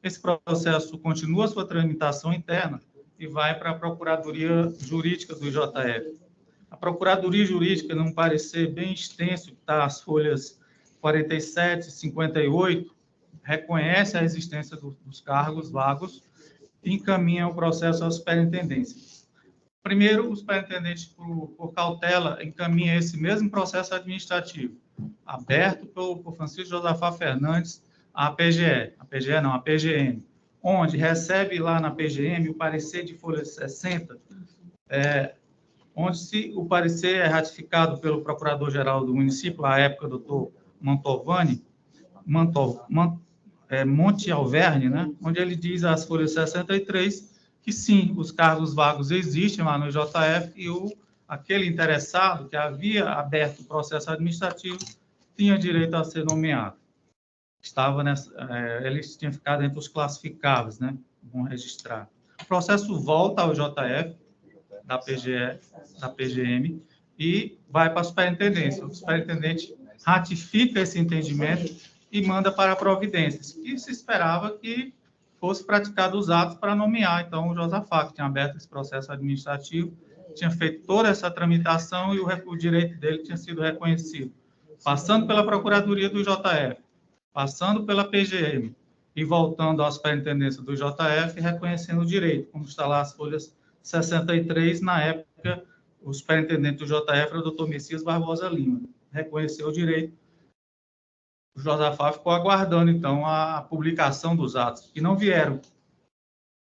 Esse processo continua sua tramitação interna e vai para a Procuradoria Jurídica do JF. A Procuradoria Jurídica, num parecer bem extenso, que está as folhas 47 e 58, reconhece a existência dos cargos vagos e encaminha o processo à superintendência. Primeiro, o superintendente, por cautela, encaminha esse mesmo processo administrativo, aberto por Francisco Josafá Fernandes, à PGE. A PGE não, a PGM, onde recebe lá na PGM o parecer de folha 60, onde se o parecer é ratificado pelo procurador-geral do município, à época, doutor Monte Alverne, né, onde ele diz às folhas 63 que sim, os cargos vagos existem lá no JF e aquele interessado que havia aberto o processo administrativo tinha direito a ser nomeado. Ele tinha ficado entre os classificáveis, né? Vão registrar. O processo volta ao JF, da PGE, da PGM, e vai para a superintendência. O superintendente ratifica esse entendimento e manda para providências, que se esperava que fosse praticado os atos para nomear, então, o Josafá, que tinha aberto esse processo administrativo, tinha feito toda essa tramitação e o direito dele tinha sido reconhecido. Passando pela Procuradoria do JF, passando pela PGM e voltando à superintendência do JF, reconhecendo o direito, como está lá as folhas 63, na época, o superintendente do JF era o doutor Messias Barbosa Lima, reconheceu o direito. O Josafá ficou aguardando, então, a publicação dos atos, que não vieram.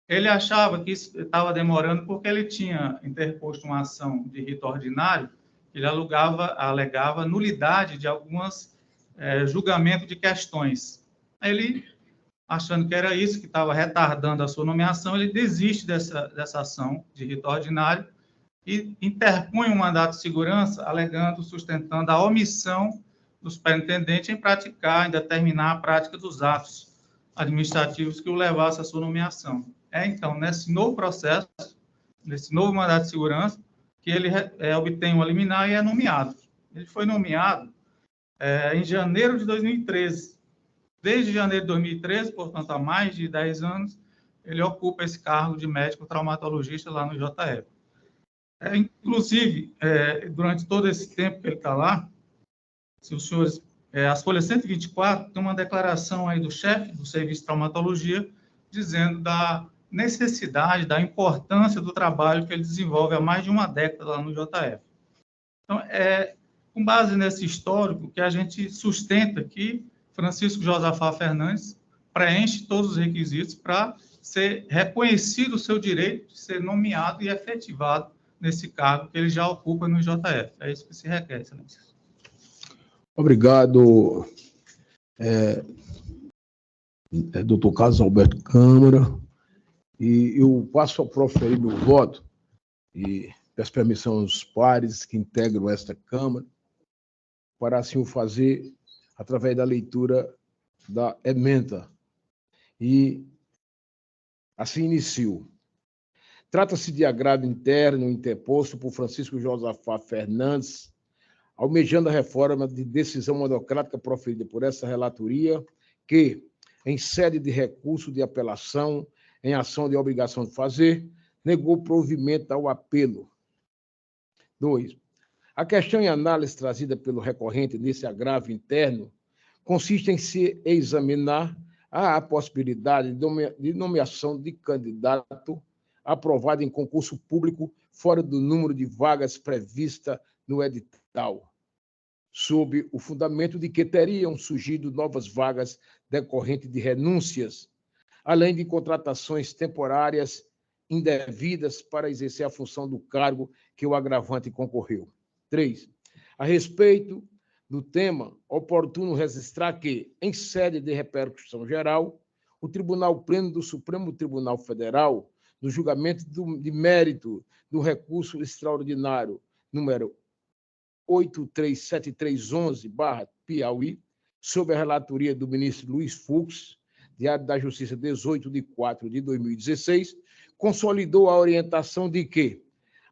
Ele achava que isso estava demorando porque ele tinha interposto uma ação de rito ordinário, ele alegava nulidade de alguns julgamentos de questões. Ele achando que era isso que estava retardando a sua nomeação, ele desiste dessa ação de rito ordinário e interpõe um mandato de segurança, alegando, sustentando a omissão do superintendente em praticar, em determinar a prática dos atos administrativos que o levasse à sua nomeação. Então, nesse novo processo, nesse novo mandato de segurança, que ele obtém uma liminar e é nomeado. Ele foi nomeado em janeiro de 2013. Desde janeiro de 2013, portanto, há mais de 10 anos, ele ocupa esse cargo de médico traumatologista lá no JF. Inclusive, durante todo esse tempo que ele está lá, se os senhores, as folhas 124, tem uma declaração aí do chefe do serviço de traumatologia, dizendo da necessidade, da importância do trabalho que ele desenvolve há mais de uma década lá no JF. Então, com base nesse histórico que a gente sustenta que Francisco Josafá Fernandes preenche todos os requisitos para ser reconhecido o seu direito de ser nomeado e efetivado nesse cargo que ele já ocupa no JF. É isso que se requer, excelência. Obrigado, doutor Carlos Alberto Câmara. E eu passo a proferir meu voto e peço permissão aos pares que integram esta Câmara para assim o fazer através da leitura da ementa. E assim inicio. Trata-se de agravo interno interposto por Francisco Josafá Fernandes, almejando a reforma de decisão monocrática proferida por essa relatoria, que, em sede de recurso de apelação, em ação de obrigação de fazer, negou provimento ao apelo. 2. A questão em análise trazida pelo recorrente nesse agravo interno consiste em se examinar a possibilidade de nomeação de candidato aprovado em concurso público fora do número de vagas prevista no edital, sob o fundamento de que teriam surgido novas vagas decorrentes de renúncias, além de contratações temporárias indevidas para exercer a função do cargo que o agravante concorreu. 3. A respeito do tema, oportuno registrar que, em sede de repercussão geral, o Tribunal Pleno do Supremo Tribunal Federal, no julgamento de mérito do recurso extraordinário número 837311/Piauí, sob a relatoria do ministro Luiz Fux, Diário da Justiça 18/4/2016, consolidou a orientação de que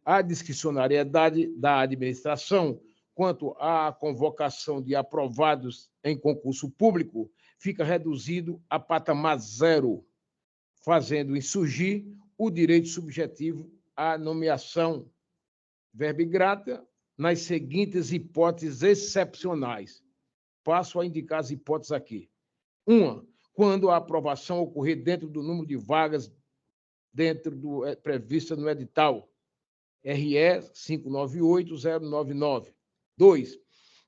a discricionariedade da administração quanto à convocação de aprovados em concurso público fica reduzido a patamar zero, fazendo insurgir o direito subjetivo à nomeação verba grata nas seguintes hipóteses excepcionais. Passo a indicar as hipóteses aqui. 1. Quando a aprovação ocorrer dentro do número de vagas prevista no edital, RE 598099. 2.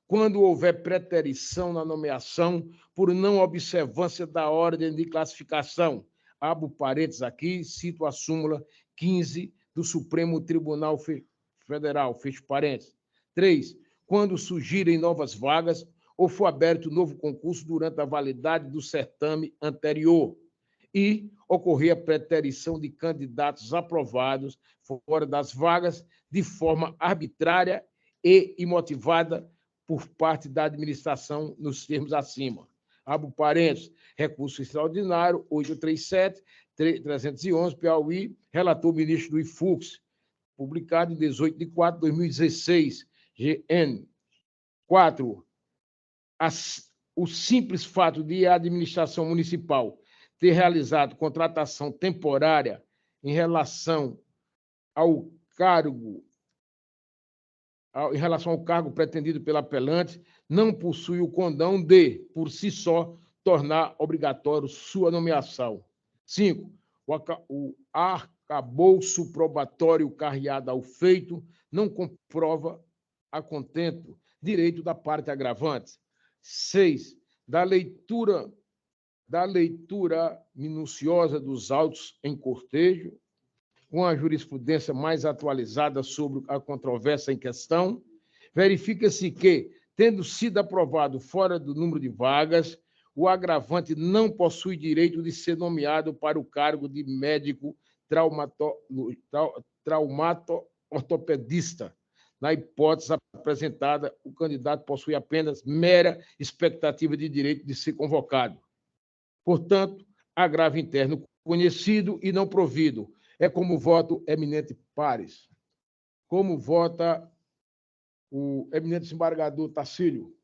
Quando houver preterição na nomeação por não observância da ordem de classificação, abro parênteses aqui, cito a súmula 15 do Supremo Tribunal Federal, fecho parênteses. 3. Quando surgirem novas vagas ou for aberto novo concurso durante a validade do certame anterior e ocorrer a preterição de candidatos aprovados fora das vagas de forma arbitrária e imotivada por parte da administração nos termos acima. Abro parênteses, recurso extraordinário 837-311, Piauí, relator ministro Luiz Fux, publicado em 18/4/2016, GN. 4. O simples fato de a administração municipal ter realizado contratação temporária em relação ao cargo pretendido pelo apelante, não possui o condão de, por si só, tornar obrigatório sua nomeação. 5. O arcabouço probatório carreado ao feito não comprova a contento direito da parte agravante. 6. Da leitura minuciosa dos autos em cortejo, com a jurisprudência mais atualizada sobre a controvérsia em questão, verifica-se que, tendo sido aprovado fora do número de vagas, o agravante não possui direito de ser nomeado para o cargo de médico traumato-ortopedista. Na hipótese apresentada, o candidato possui apenas mera expectativa de direito de ser convocado. Portanto, agravo interno conhecido e não provido. É como voto eminente pares. Como vota o eminente desembargador Tacílio?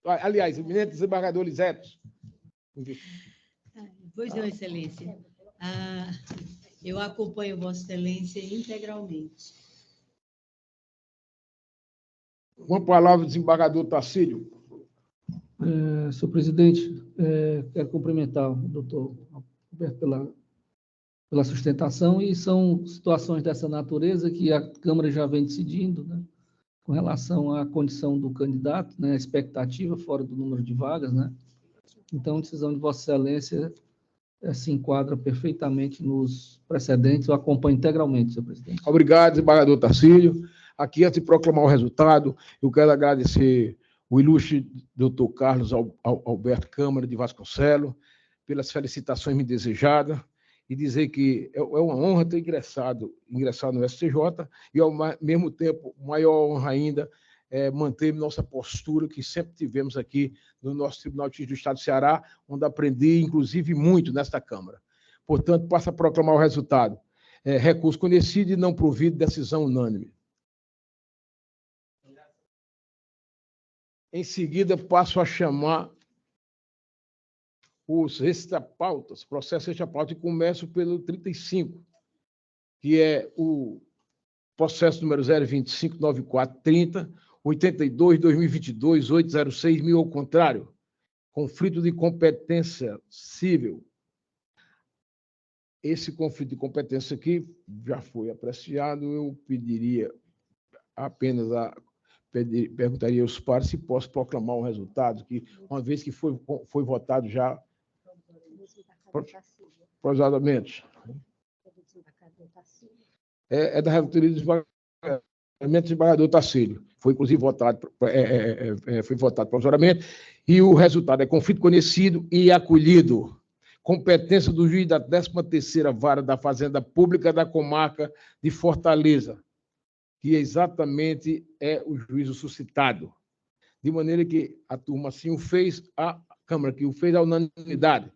Aliás, eminente desembargador Lisete. Pois não, Excelência. Eu acompanho Vossa Excelência integralmente. Uma palavra, desembargador Tacílio. Senhor presidente, quero cumprimentar o doutor Roberto pela sustentação, e são situações dessa natureza que a Câmara já vem decidindo, né, com relação à condição do candidato, né, a expectativa fora do número de vagas, né? Então, a decisão de Vossa Excelência se enquadra perfeitamente nos precedentes. Eu acompanho integralmente, senhor presidente. Obrigado, desembargador Tacílio. Aqui, antes de proclamar o resultado, eu quero agradecer o ilustre doutor Carlos Alberto Câmara de Vasconcelos pelas felicitações me desejadas e dizer que é uma honra ter ingressado no STJ e, ao mesmo tempo, maior honra ainda manter nossa postura que sempre tivemos aqui no nosso Tribunal de Justiça do Estado do Ceará, onde aprendi, inclusive, muito nesta Câmara. Portanto, passo a proclamar o resultado. Recurso conhecido e não provido, decisão unânime. Em seguida, passo a chamar os extrapautas, processo extrapauta, e começo pelo 35, que é o processo número 0259430, 82/2022, 806.000 ao contrário, conflito de competência civil. Esse conflito de competência aqui já foi apreciado, eu pediria apenas perguntaria aos pares se posso proclamar o resultado, que uma vez que foi votado já prosadamente. É da relatoria do desembargador Tacílio. Foi, inclusive, votado, foi votado provisoriamente, e o resultado é conflito conhecido e acolhido. Competência do juiz da 13ª Vara da Fazenda Pública da Comarca de Fortaleza, que exatamente é o juízo suscitado. De maneira que a turma assim o fez, a Câmara que o fez à unanimidade.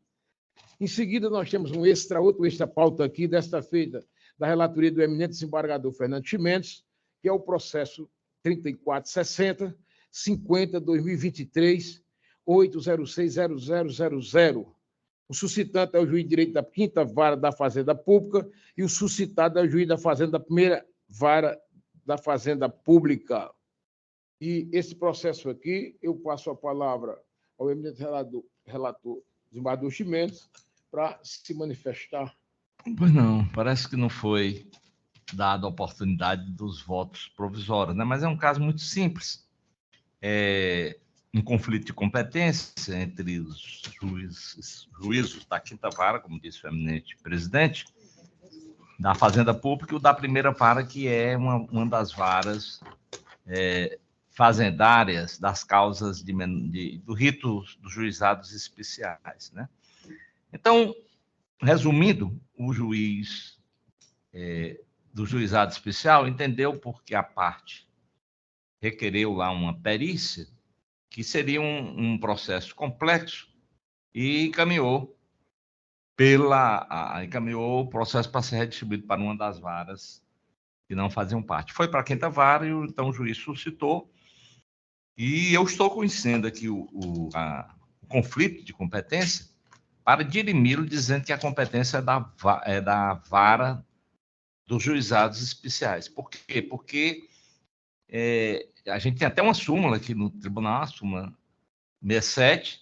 Em seguida, nós temos outro extra pauta aqui, desta feita, da relatoria do eminente desembargador Fernando Chimenez, que é o processo 3460, 50/2023, 806.0000. O suscitante é o juiz de direito da 5ª Vara da Fazenda Pública e o suscitado é o juiz da Fazenda da 1ª Vara da Fazenda Pública. E esse processo aqui, eu passo a palavra ao eminente relator desembargador Chimenez para se manifestar. Pois não, parece que não foi dada a oportunidade dos votos provisórios, né? Mas é um caso muito simples. Um conflito de competência entre os juízos da 5ª Vara, como disse o eminente presidente, da Fazenda Pública, e o da 1ª Vara, que é uma das varas fazendárias das causas do rito dos juizados especiais, né? Então, resumindo, o juiz do juizado especial entendeu porque a parte requereu lá uma perícia, que seria um processo complexo, e encaminhou o processo para ser redistribuído para uma das varas que não faziam parte. Foi para a 5ª Vara, e então o juiz suscitou, e eu estou conhecendo aqui o conflito de competência para dirimi-lo, dizendo que a competência é da vara dos juizados especiais. Por quê? Porque a gente tem até uma súmula aqui no tribunal, a súmula 67,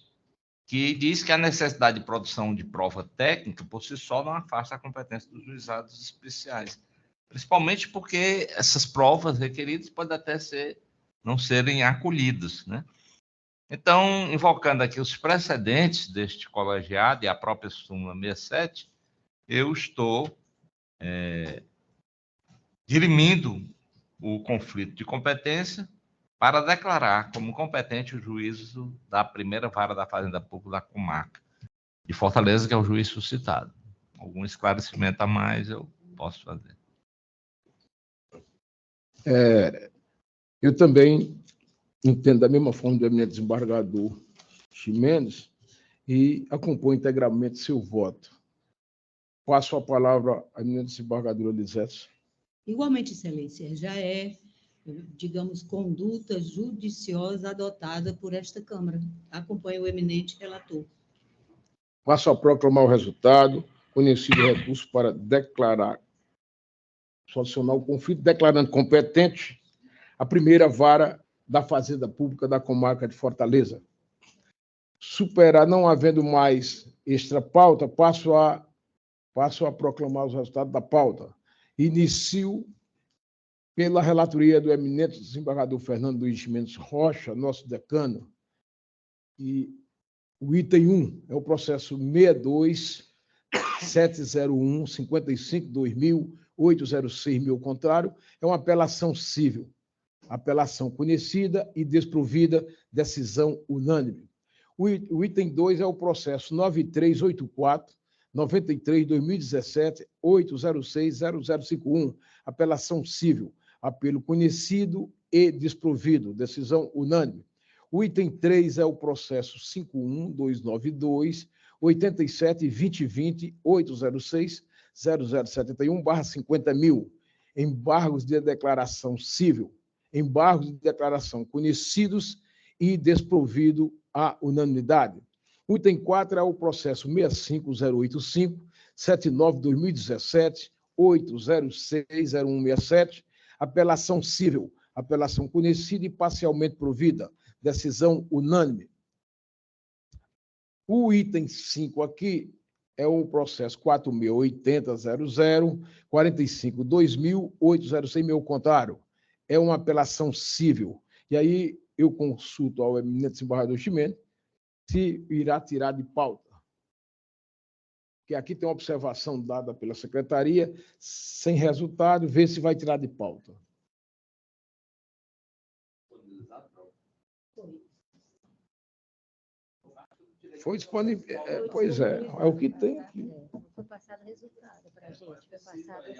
que diz que a necessidade de produção de prova técnica, por si só, não afasta a competência dos juizados especiais. Principalmente porque essas provas requeridas podem até não serem acolhidas, né? Então, invocando aqui os precedentes deste colegiado e a própria súmula 67, eu estou dirimindo o conflito de competência para declarar como competente o juízo da primeira vara da Fazenda Pública da comarca de Fortaleza, que é o juiz suscitado. Algum esclarecimento a mais eu posso fazer. Eu também entendo da mesma forma do eminente desembargador Ximenes e acompanho integralmente seu voto. Passo a palavra à eminente desembargadora Lisete. Igualmente, excelência, já é, digamos, conduta judiciosa adotada por esta Câmara. Acompanho o eminente relator. Passo a proclamar o resultado, conhecido o recurso para declarar, solucionar o conflito, declarando competente a primeira vara da Fazenda Pública da comarca de Fortaleza. Superar, não havendo mais extra pauta, passo a proclamar os resultados da pauta. Inicio pela relatoria do eminente desembargador Fernando Luiz Mendes Rocha, nosso decano, e o item 1 é o processo 62-701-55-2000-806, meu contrário, é uma apelação civil. Apelação conhecida e desprovida, decisão unânime. O item 2 é o processo 9384-93-2017-806-0051, apelação civil, apelo conhecido e desprovido, decisão unânime. O item 3 é o processo 51-292-8720-806-0071/50.000, embargos de declaração civil, embargos de declaração conhecidos e desprovido à unanimidade. O item 4 é o processo 65085-79-2017-806-0167, apelação civil, apelação conhecida e parcialmente provida, decisão unânime. O item 5 aqui é o processo 468000-45-2000-806, meu contrário. É uma apelação civil. E aí eu consulto ao eminente desembargador Ximenes se irá tirar de pauta. Porque aqui tem uma observação dada pela secretaria, sem resultado, vê se vai tirar de pauta. Foi disponível. Pois é o que tem aqui. Foi passado resultado para a gente. Foi passado assim.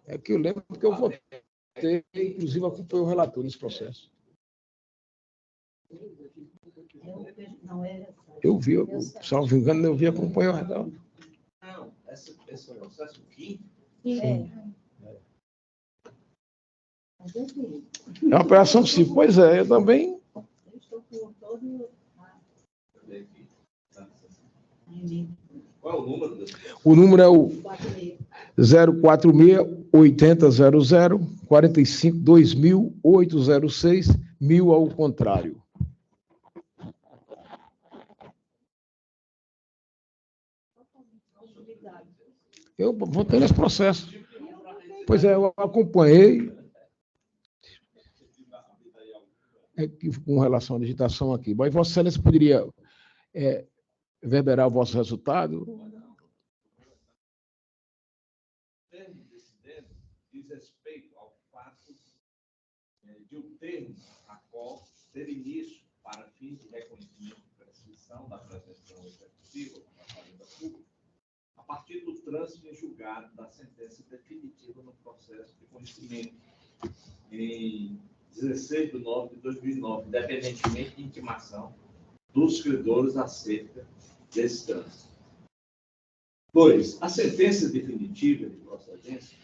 É que eu lembro que eu votei, inclusive acompanhei o relator nesse processo. Eu vi, salvo engano, eu vi acompanhar o relator. Não, esse é o processo quinto? Sim. É uma operação civil. Pois é, eu também. Qual é o número? O número é o 046-8000-45-2000-806, ao contrário. Eu votei nesse processo. Pois é, eu acompanhei. Com relação à digitação aqui. Mas Vossa Excelência poderia reverberar o vosso resultado? Diz respeito ao fato de o termo a qual ter início para fins de reconhecimento e prescrição da pretensão efetiva da Fazenda Pública, a partir do trânsito em julgado da sentença definitiva no processo de conhecimento em 16 de nove de 2009, independentemente de intimação dos credores acerca desse trânsito. 2. A sentença definitiva de procedência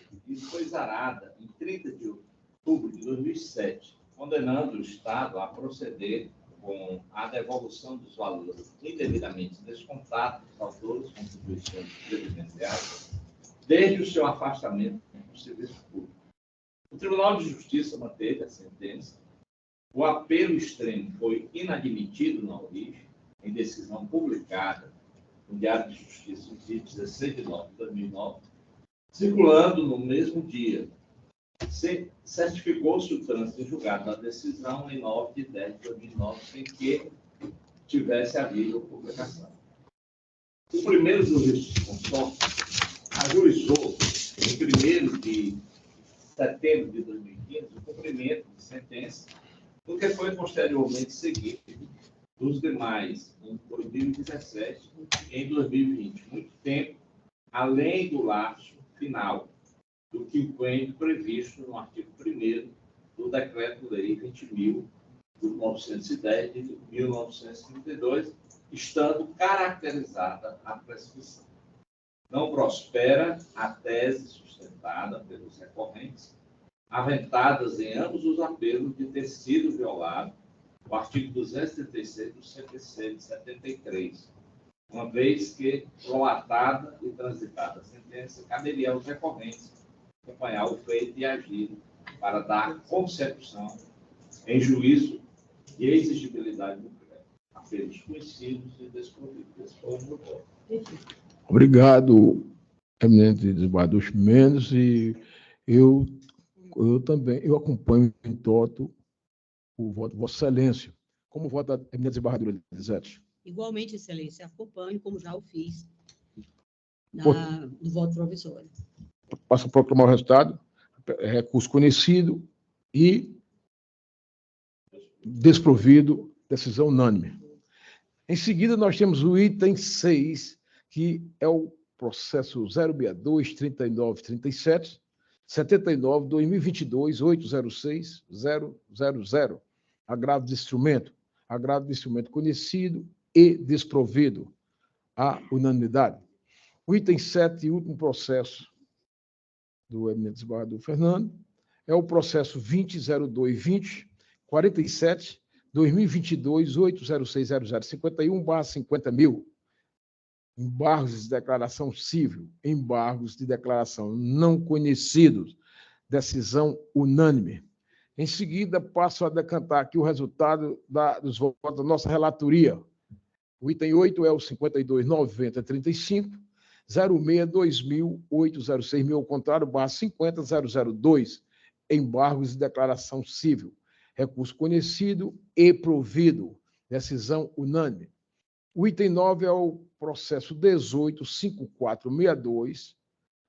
foi exarada em 30 de outubro de 2007, condenando o Estado a proceder com a devolução dos valores indevidamente descontados dos autores de contribuições previdenciárias desde o seu afastamento do serviço público. O Tribunal de Justiça manteve a sentença. O apelo extremo foi inadmitido na origem, em decisão publicada no Diário de Justiça, no dia 16 de nove de 2009, circulando no mesmo dia. Certificou-se o trânsito em julgado da decisão em 9 de 10 de 2009, sem que tivesse havido publicação. O primeiro juiz de consórcio ajuizou, em 1º de setembro de 2015 o cumprimento de sentença, porque foi posteriormente seguido dos demais em 2017 e em 2020. Muito tempo, além do lapso final do quinquênio previsto no artigo 1º do Decreto-Lei 20.910 de 1932, estando caracterizada a prescrição. Não prospera a tese sustentada pelos recorrentes, aventadas em ambos os apelos de ter sido violado o artigo 236 do CPC de 73, uma vez que, prolatada e transitada a sentença, caberia aos recorrentes acompanhar o feito e agir para dar consecução em juízo de exigibilidade do crédito, apelos conhecidos e desprovidos. Obrigado, eminente desembargador Ximenes, e eu também acompanho em toto o voto de Vossa Excelência. Como vota a eminente desembargadora Elisete? Igualmente, Excelência, acompanho, como já o fiz, no voto provisório. Passo a proclamar o resultado. Recurso conhecido e desprovido, decisão unânime. Em seguida, nós temos o item 6, que é o processo 062-3937, 79-2022-806-000, agravo de instrumento conhecido e desprovido, à unanimidade. O item 7 e último processo do eminente desembargador Fernando é o processo 20.02.20, 47, 2022-806-0051/50.000, embargos de declaração civil, embargos de declaração não conhecidos, decisão unânime. Em seguida, passo a decantar aqui o resultado dos votos da nossa relatoria. O item 8 é o 52.90.35, 06.2000.806.000, ao contrário, /50.002, embargos de declaração civil, recurso conhecido e provido, decisão unânime. O item 9 é o processo 18.5462,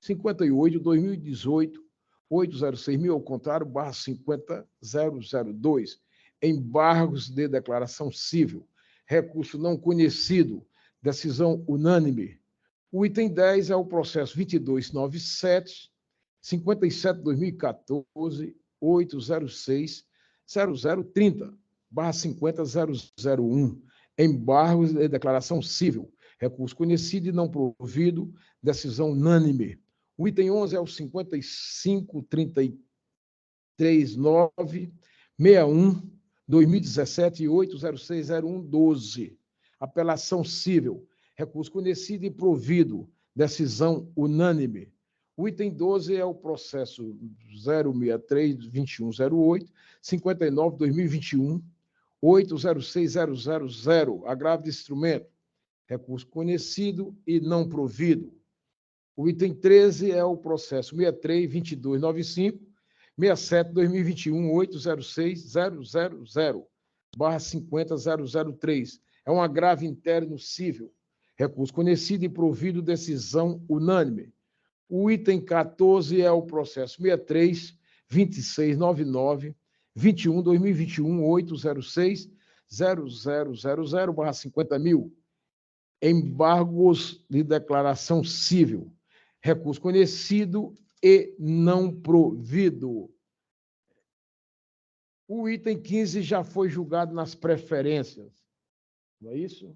58.2018.806.000, ao contrário, /50.002, embargos de declaração civil, recurso não conhecido, decisão unânime. O item 10 é o processo 2297, 57.2014.806.0030/50.001, embargos de declaração civil, recurso conhecido e não provido, decisão unânime. O item 11 é o 55.33.9.61.2017 e 806.01.12, apelação civil, recurso conhecido e provido, decisão unânime. O item 12 é o processo 063-2108, 59.2021.806.000, agravo de instrumento, recurso conhecido e não provido. O item 13 é o processo 63.2295, 67.2021.806.000/50.003, é um agravo interno civil, recurso conhecido e provido, decisão unânime. O item 14 é o processo 63.2699.21.2021.806.0000/50.000, embargos de declaração civil, recurso conhecido e não provido. O item 15 já foi julgado nas preferências, não é isso?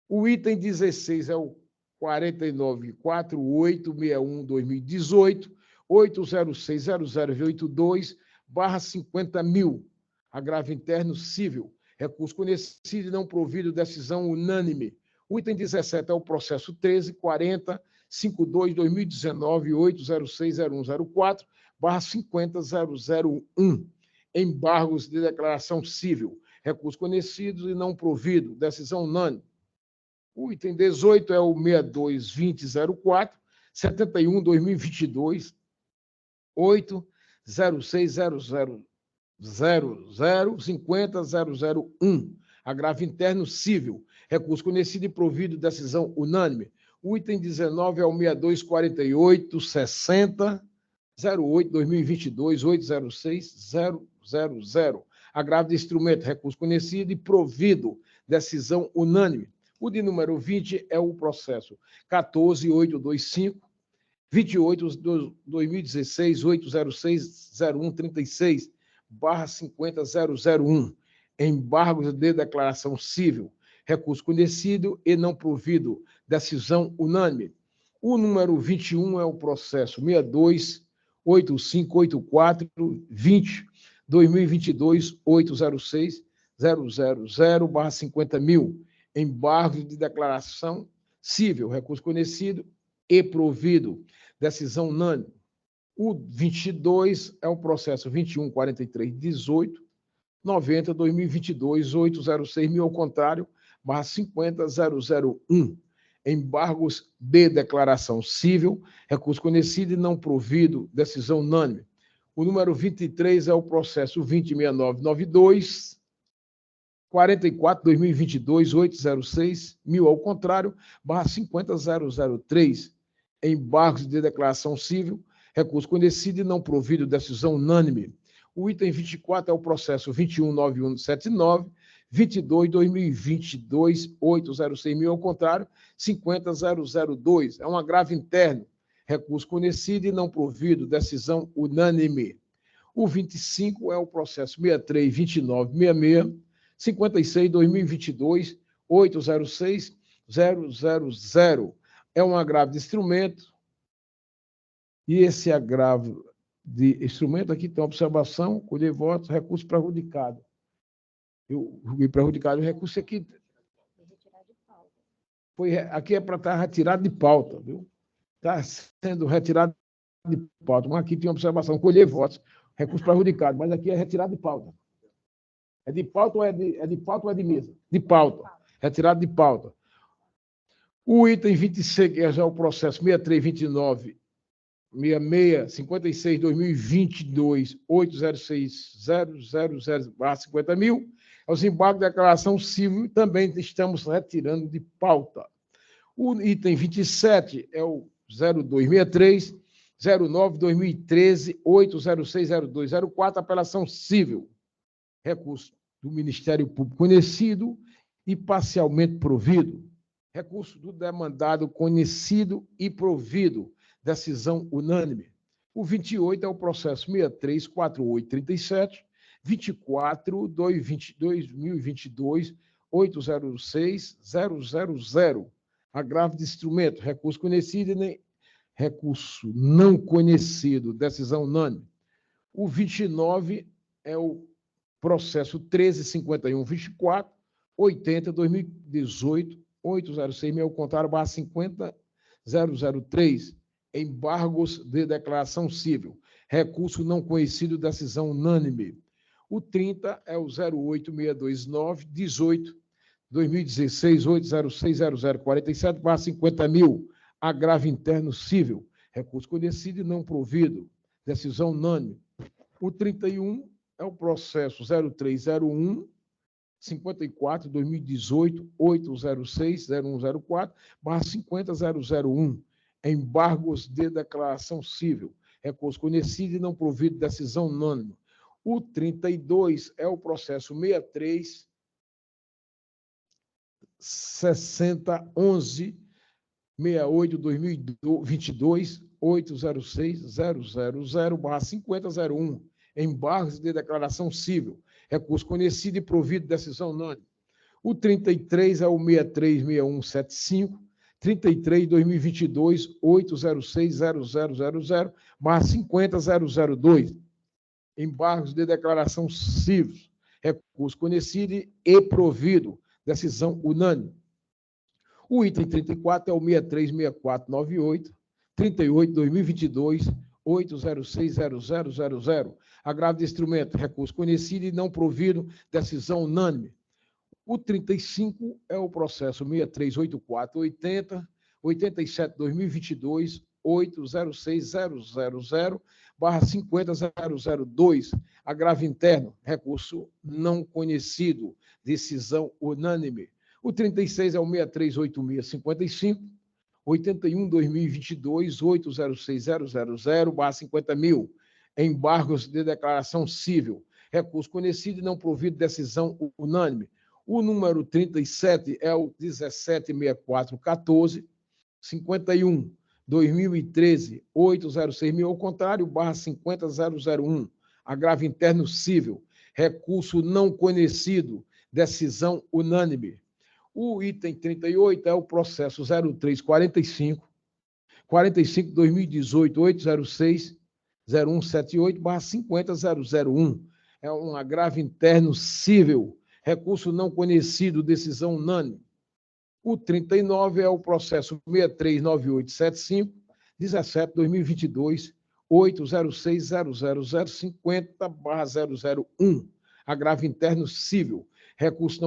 O item 16 é o 49.4861/2018, 806.0082/50.000, agravo interno civil, recurso conhecido e não provido, decisão unânime. O item 17 é o processo 13.40.52.2019.806.0104/50.001, embargos de declaração civil, recursos conhecidos e não provido, decisão unânime. O item 18 é o 62.20.04, 71.2022, 806.000050.001, agravo interno civil, recurso conhecido e provido, decisão unânime. O item 19 é o 62.48.60, 08-2022, 806-000. Agravo de instrumento, recurso conhecido e provido, decisão unânime. O de número 20 é o processo 14.825, 28/2016, 806-0136/50.001. Embargos de declaração civil, recurso conhecido e não provido, decisão unânime. O número 21 é o processo 62.8584/20, 2022-806-000/50.000. Embargo de declaração civil, recurso conhecido e provido, decisão unânime. O 22 é o processo 21.43.18/90, 2022-806.000, ao contrário, /50.001. Embargos de declaração civil, recurso conhecido e não provido, decisão unânime. O número 23 é o processo 20.6992, 44/2022, 806.000, ao contrário, /50.003. Embargos de declaração civil, recurso conhecido e não provido, decisão unânime. O item 24 é o processo 21.9179, 22/2022, 806.000, ao contrário, 50.002. É um agravo interno, recurso conhecido e não provido, decisão unânime. O 25 é o processo 63.2966, 56/2022, 806.000. É um agravo de instrumento, e esse agravo de instrumento aqui tem observação, colher votos, recurso prejudicado. Eu julguei prejudicado o recurso aqui. Aqui é para estar retirado de pauta, viu? Está sendo retirado de pauta. Mas aqui tem observação, colher votos, recurso prejudicado, mas aqui é retirado de pauta. É de pauta ou é de pauta ou é de mesa? De pauta. Retirado de pauta. O item 26, que é já o processo 6329, 56/2022, 806.000/50.000, é os embargos de declaração civil, também estamos retirando de pauta. O item 27 é o 0263, 09/2013, 806.0204, apelação civil. Recurso do Ministério Público conhecido e parcialmente provido. Recurso do demandado conhecido e provido. Decisão unânime. O 28 é o processo 634837, 24/2022, 806.000. Agravo de instrumento, recurso conhecido e recurso não conhecido, decisão unânime. O 29 é o processo 13.5124, 80/2018, 806.000, ao contrário, /50.003. Embargos de declaração civil, recurso não conhecido, decisão unânime. O 30 é o 08629, 18/2016, 806.0047/50.000, agravo interno civil, recurso conhecido e não provido, decisão unânime. O 31 é o processo 0301, 54/2018, 806.0104/50.001. Embargos de declaração civil, recurso conhecido e não provido, decisão unânime. O 32 é o processo 63.6011/68/2022, 806.000/50.001. Embargos de declaração civil, recurso conhecido e provido, decisão unânime. O 33 é o 63.6175, 33/2022, 806.0000/50.002. Embargos de declaração civil, recurso conhecido e provido, decisão unânime. O item 34 é o 63.6498, 38/2022, 806.0000. Agravo de instrumento, recurso conhecido e não provido, decisão unânime. O 35 é o processo 638480, 87/2022, 806.000/50.002. Agravo interno, recurso não conhecido, decisão unânime. O 36 é o 638655, 81/2022, 806.000/50.000, embargos de declaração civil, recurso conhecido e não provido decisão unânime. O número 37 é o 176414, 51/2013, 806.000, ao contrário, /50.001, agravo interno civil, recurso não conhecido, decisão unânime. O item 38 é o processo 0345, 45/2018, 806.0178/50.001. É um agravo interno civil, recurso não conhecido, decisão unânime. O 39 é o processo 639875, 17/2022, 806.00050/001. Agravo interno civil, recurso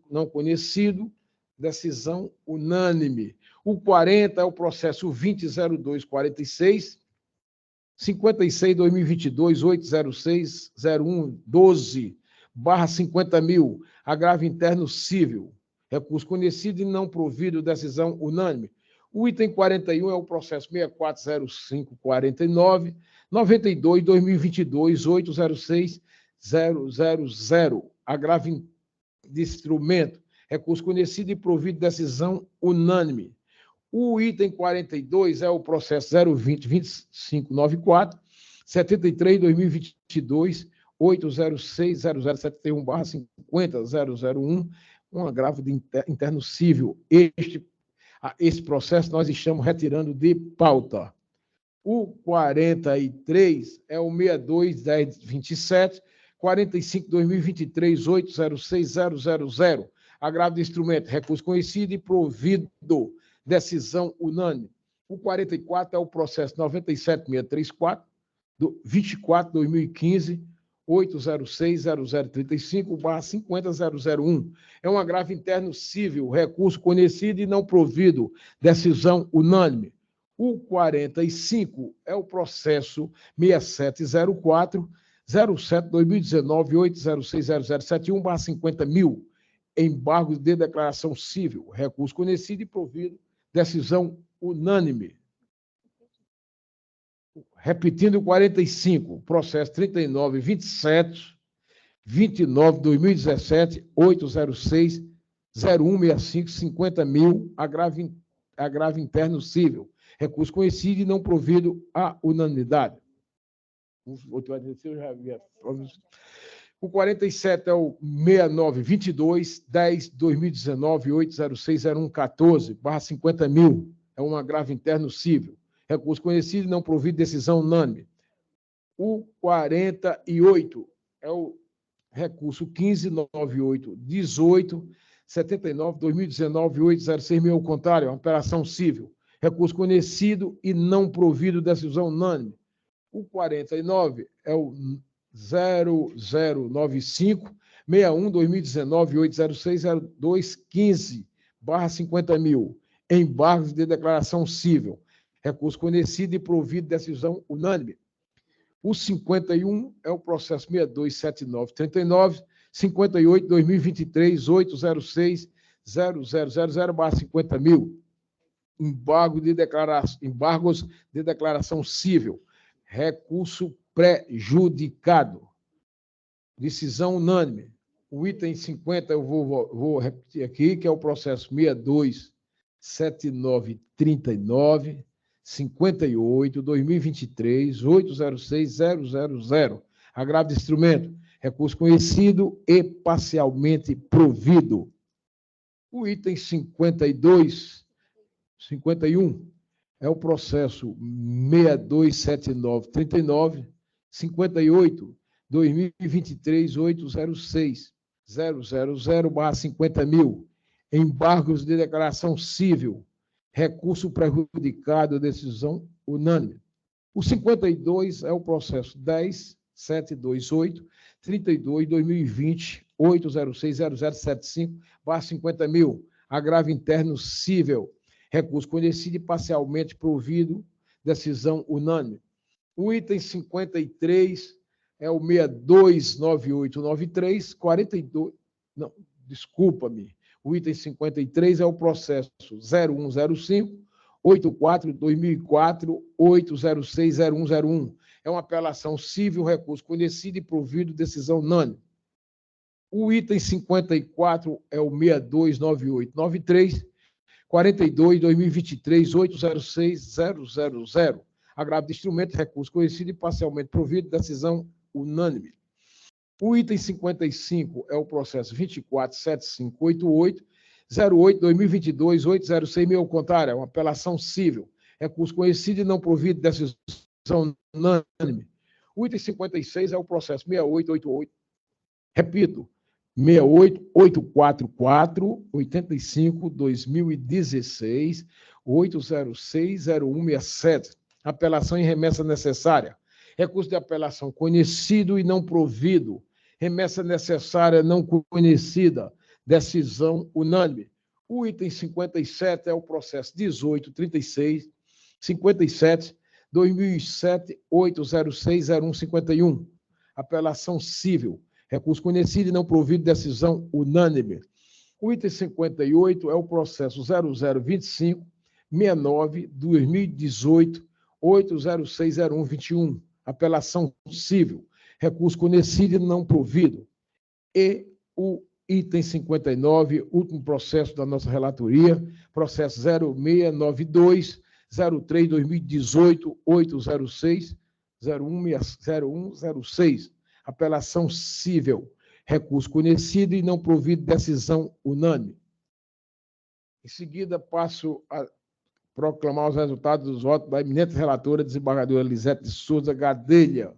não conhecido, decisão unânime. O 40 é o processo 20.0246, 56/2022, 806.0112/50.000, agravo interno civil, recurso conhecido e não provido, decisão unânime. O item 41 é o processo 640549, 92/2022, 806.000, agravo de instrumento, recurso conhecido e provido, decisão unânime. O item 42 é o processo 020-2594, 73/2022, 806.0071/50.001, um agravo de interno civil. Esse processo nós estamos retirando de pauta. O 43 é o 62.1027, 45/2023, 806.000, agravo de instrumento, recurso conhecido e provido, decisão unânime. O 44 é o processo 97.634, 24/2015, 806.0035/50.001. É um agravo interno civil, recurso conhecido e não provido, decisão unânime. O 45 é o processo 6704, 07/2019, 806.0071/50.000, embargo de declaração civil, recurso conhecido e provido, decisão unânime. Repetindo o 45, processo 39.27, 29/2017, 806.0165/50.000, agravo interno civil, recurso conhecido e não provido à unanimidade. O 47 é o 6922, 10/2019, 806.0114/50.000, é um agravo interno civil, recurso conhecido e não provido, decisão unânime. O 48 é o recurso 159818, 79/2019, 806.000, ao contrário, é uma operação civil, recurso conhecido e não provido, decisão unânime. O 49 é o 0095, 61/2019, 806.0215/50.000, embargos de declaração civil, recurso conhecido e provido, decisão unânime. O 51 é o processo 627939, 58/2023, 806.0000/50.000, embargos de declaração civil, recurso prejudicado, decisão unânime. O item 50 eu vou repetir aqui, que é o processo 627939, 58/2023, 806.000, agravo de instrumento, recurso conhecido e parcialmente provido. O item 51 é o processo 627939, 58/2023, 806.000/50.000, embargos de declaração civil, recurso prejudicado, decisão unânime. O 52 é o processo 10728, 32/2020, 806.0075/50.000, agravo interno civil, recurso conhecido e parcialmente provido, decisão unânime. O item 53 é o 629893, 42... Não, desculpa-me. O item 53 é o processo 0105, 84/2004, 8060101. É uma apelação civil, recurso conhecido e provido, decisão unânime. O item 54 é o 629893, 42/2023, 806.000. Agravo de instrumento, recurso conhecido e parcialmente provido, decisão unânime. O item 55 é o processo 24.7588, 08/2022, 806, meio ao contrário, é uma apelação civil, recurso conhecido e não provido, decisão unânime. O item 56 é o processo 6888, repito, 68844, 85/2016, 8060167, apelação em remessa necessária. Recurso de apelação conhecido e não provido. Remessa necessária não conhecida. Decisão unânime. O item 57 é o processo 1836, 57, 2007, 8060151. Apelação civil. Recurso conhecido e não provido. Decisão unânime. O item 58 é o processo 0025, 69, 2018, 8060121. Apelação civil, recurso conhecido e não provido. E o item 59, último processo da nossa relatoria, processo 0692, 03/2018, 806.0106. Apelação civil, recurso conhecido e não provido, decisão unânime. Em seguida, passo a proclamar os resultados dos votos da eminente relatora, desembargadora Lisete de Souza Gadelha.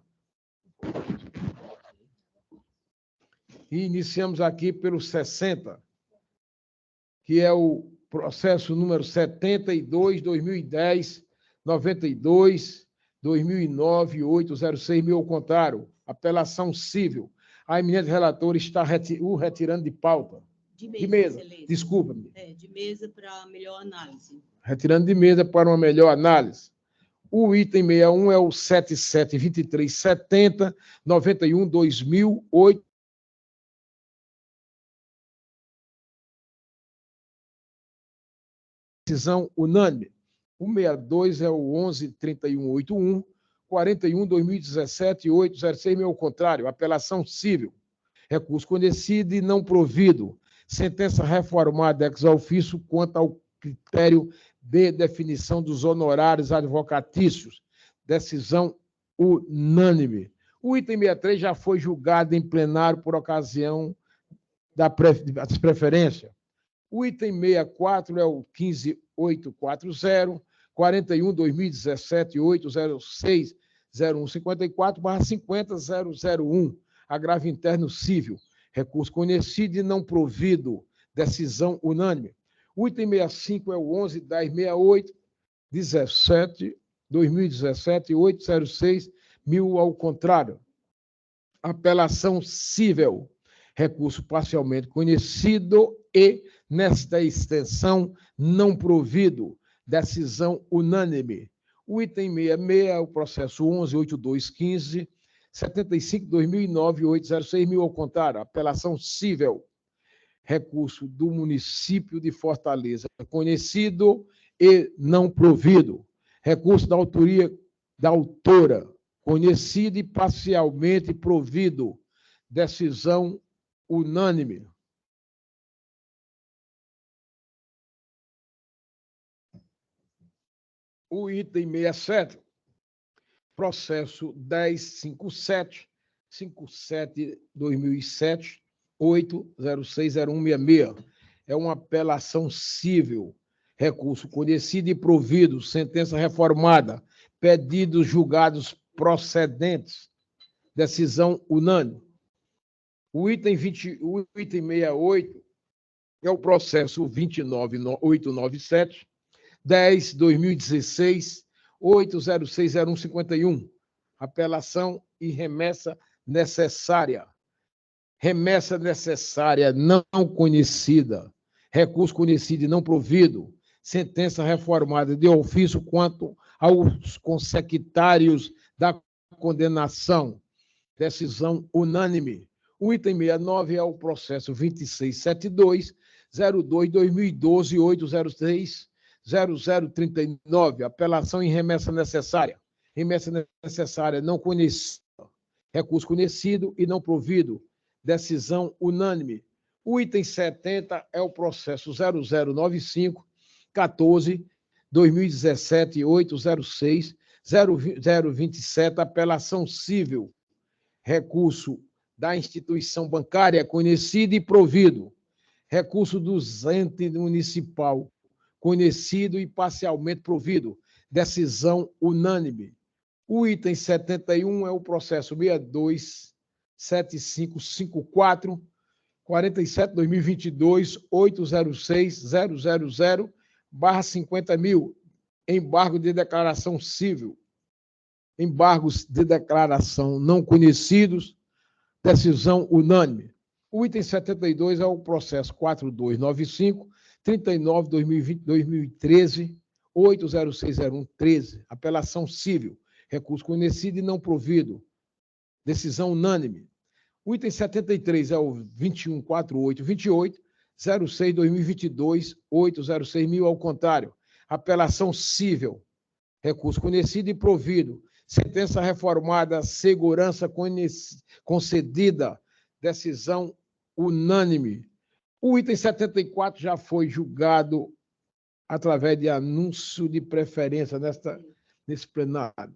E iniciamos aqui pelo 60, que é o processo número 72/2010, 92, 2009, 806, meio ao contrário, apelação civil. A eminente relatora está o retirando de pauta. De mesa. Desculpa-me. De mesa para melhor análise. Retirando de mesa para uma melhor análise. O item 61 é o 772370, 91, 2008. Decisão unânime. O 62 é o 113181, 41, 2017, 806, meio ao contrário, apelação civil. Recurso conhecido e não provido. Sentença reformada ex ofício quanto ao critério de definição dos honorários advocatícios. Decisão unânime. O item 63 já foi julgado em plenário por ocasião das preferências. O item 64 é o 15840, 41, 2017, 806.0154/50.001, agravo interno civil. Recurso conhecido e não provido. Decisão unânime. O item 65 é o 11.1068, 17, 2017, 806, mil ao contrário. Apelação civil. Recurso parcialmente conhecido e, nesta extensão, não provido. Decisão unânime. O item 66 é o processo 11.8215, 75, 2009, 806, mil ao contrário. Apelação civil. Recurso do município de Fortaleza, conhecido e não provido. Recurso da autoria da autora, conhecido e parcialmente provido. Decisão unânime. O item 67, processo 1057, 57/2007, 8060166. É uma apelação civil. Recurso conhecido e provido. Sentença reformada. Pedidos julgados procedentes. Decisão unânime. O item 68 é o processo 29897, 10/2016, 8060151. Apelação e remessa necessária. Remessa necessária não conhecida. Recurso conhecido e não provido. Sentença reformada de ofício quanto aos consecutários da condenação. Decisão unânime. O item 69 é o processo 2672, 02/2012, 0039, apelação em remessa necessária. Remessa necessária não conhecida, recurso conhecido e não provido, decisão unânime. O item 70 é o processo 0095 14 2017 806 0027, apelação civil, recurso da instituição bancária conhecido e provido, recurso do ente municipal conhecido e parcialmente provido, decisão unânime. O item 71 é o processo 627554 47/2022 806.000/50.000, embargo de declaração civil, embargos de declaração não conhecidos, decisão unânime. O item 72 é o processo 4295 39/2020-2013 8060113, apelação civil, recurso conhecido e não provido, decisão unânime. O item 73 é o 214828 06/2022 806.000, ao contrário, apelação civil, recurso conhecido e provido, sentença reformada, segurança concedida, decisão unânime. O item 74 já foi julgado através de anúncio de preferência nesse plenário.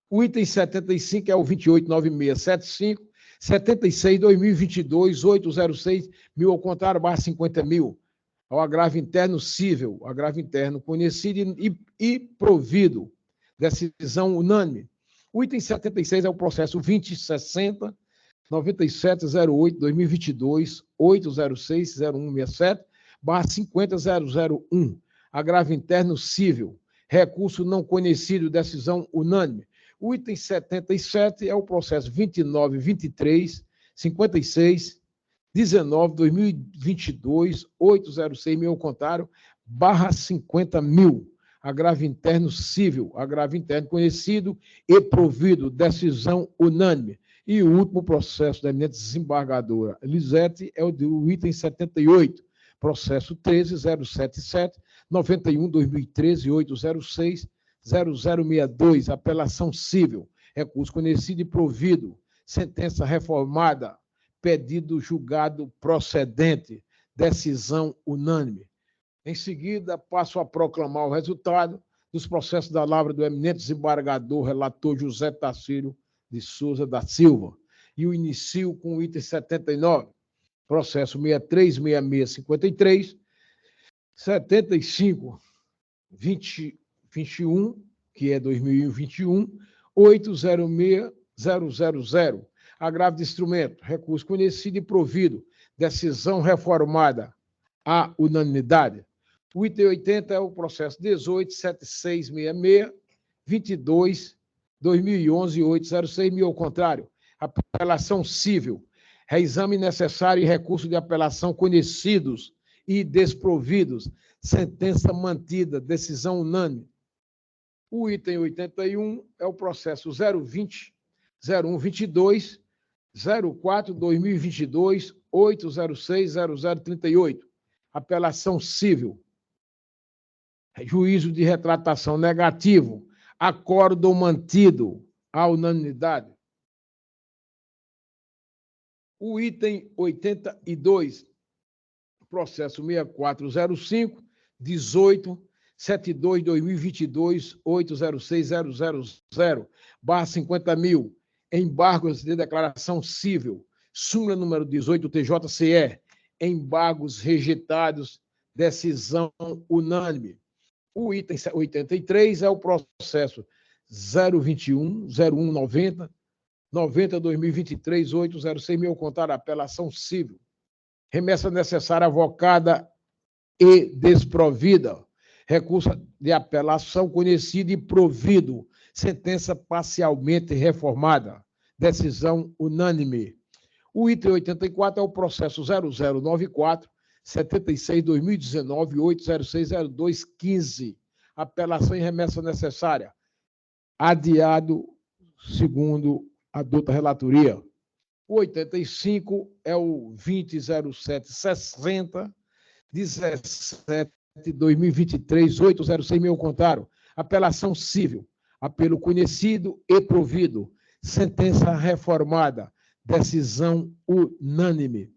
O item 75 é o 289675 76/2022 806.000, ao contrário, /50.000, ao agravo interno civil, agravo interno conhecido e provido, decisão unânime. O item 76 é o processo 2060 9708/2022 806.0167 /50.001, agravo interno civil, recurso não conhecido, decisão unânime. O item 77 é o processo 29.23.56.19/2022 806.000, ao contrário, /50.000, agravo interno civil, agravo interno conhecido e provido, decisão unânime. E o último processo da eminente desembargadora Lisete é o do item 78, processo 13.077.91/2013 806.0062, apelação civil, recurso conhecido e provido, sentença reformada, pedido julgado procedente, decisão unânime. Em seguida, passo a proclamar o resultado dos processos da lavra do eminente desembargador relator José Tacílio de Souza da Silva, e o inicio com o item 79, processo 636653, 75-21, que é 2021, 806.000, agravo de instrumento, recurso conhecido e provido, decisão reformada, à unanimidade. O item 80 é o processo 18.7666, 22/2011 806.000, ao contrário, apelação civil, reexame necessário e recurso de apelação conhecidos e desprovidos, sentença mantida, decisão unânime. O item 81 é o processo 020.0122 04/2022 806.0038, apelação civil, juízo de retratação negativo, acórdão mantido, à unanimidade. O item 82, processo 6405, 18/72/2022 806.000 /50.000, embargos de declaração civil, súmula número 18 do TJCE, embargos rejeitados, decisão unânime. O item 83 é o processo 021/0190 90/2023 806.000, ao contrário, apelação civil, remessa necessária avocada e desprovida, recurso de apelação conhecido e provido, sentença parcialmente reformada, decisão unânime. O item 84 é o processo 0094 76/2019 806.0215, apelação e remessa necessária, adiado segundo a douta relatoria. O 85 é o 20.0760 2023, 806 mil ao contrário. Apelação civil, apelo conhecido e provido. Sentença reformada, decisão unânime.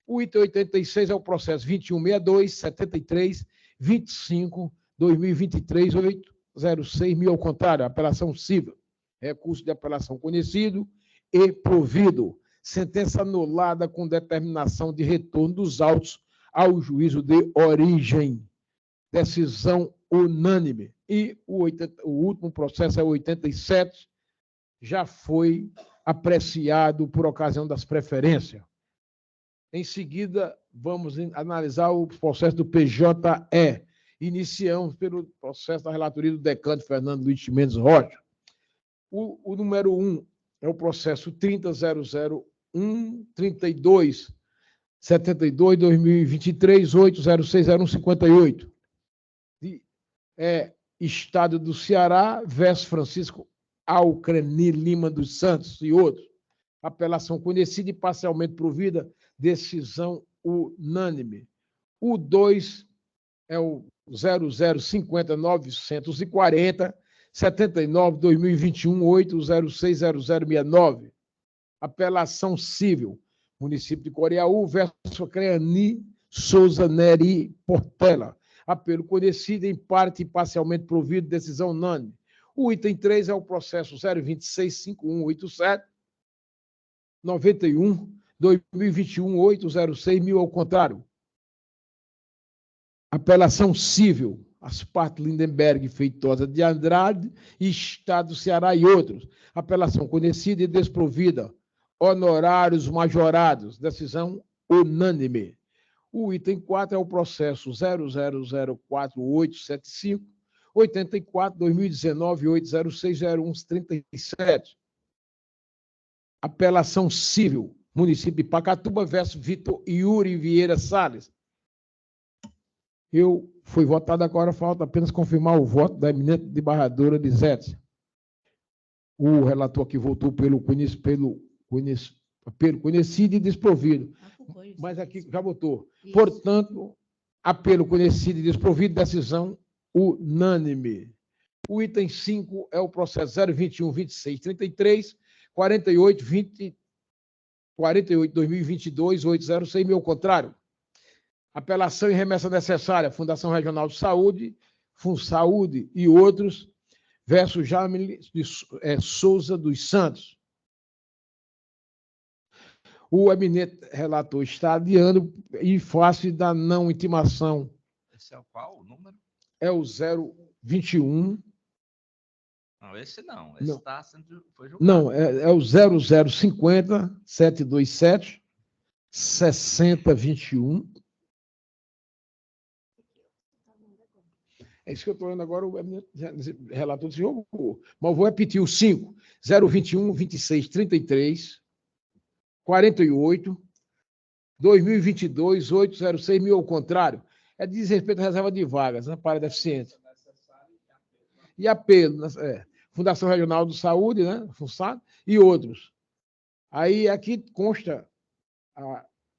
O item 86 é o processo 2162, 73, 25, 2023, 806 mil ao contrário. Apelação civil, recurso de apelação conhecido e provido. Sentença anulada com determinação de retorno dos autos ao juízo de origem. Decisão unânime. E o último processo é o 87, já foi apreciado por ocasião das preferências. Em seguida, vamos analisar o processo do PJE. Iniciamos pelo processo da relatoria do decano Fernando Luiz Mendes Rocha. O número 1 é o processo 30.001.32, 72, 2023, 8060158. Estado do Ceará versus Francisco Alcreni Lima dos Santos e outros. Apelação conhecida e parcialmente provida, decisão unânime. O 2 é o 0050.940, 79, 2021, 8060069. Apelação civil, município de Coreaú versus Creani Souza Neri Portela. Apelo conhecido, em parte e parcialmente provido, decisão unânime. O item 3 é o processo 0265187, 91, 2021, 806 mil ao contrário. Apelação civil, as partes Lindenberg e Feitosa de Andrade, Estado do Ceará e outros. Apelação conhecida e desprovida, honorários majorados, decisão unânime. O item 4 é o processo 0004.875, 84, 2019, 8060137. Apelação civil, município de Pacatuba versus Vitor Yuri Vieira Salles. Foi votado agora, falta apenas confirmar o voto da eminente desembargadora Lisete. O relator aqui votou pelo conhecido e desprovido. Mas aqui já votou. Isso. Portanto, apelo conhecido e desprovido, decisão unânime. O item 5 é o processo 021.26.33, 48, 2022, 806 mil ao contrário. Apelação e remessa necessária, Fundação Regional de Saúde, FunSaúde e outros, versus Jaime Souza dos Santos. O eminente relator está adiando em face da não intimação. Esse é o qual? O número? É o 021. Não, esse não. Esse está sendo. Foi julgado. Não, é o 0050 727 6021. É isso que eu estou vendo agora, o relator se jogou. Mas vou repetir o 5, 021, 26, 33, 48, 2022, 806 mil ao contrário. É de desrespeito à reserva de vagas, né, para deficientes. E apelo, Fundação Regional de Saúde, né, FunSaúde, e outros. Aí aqui consta,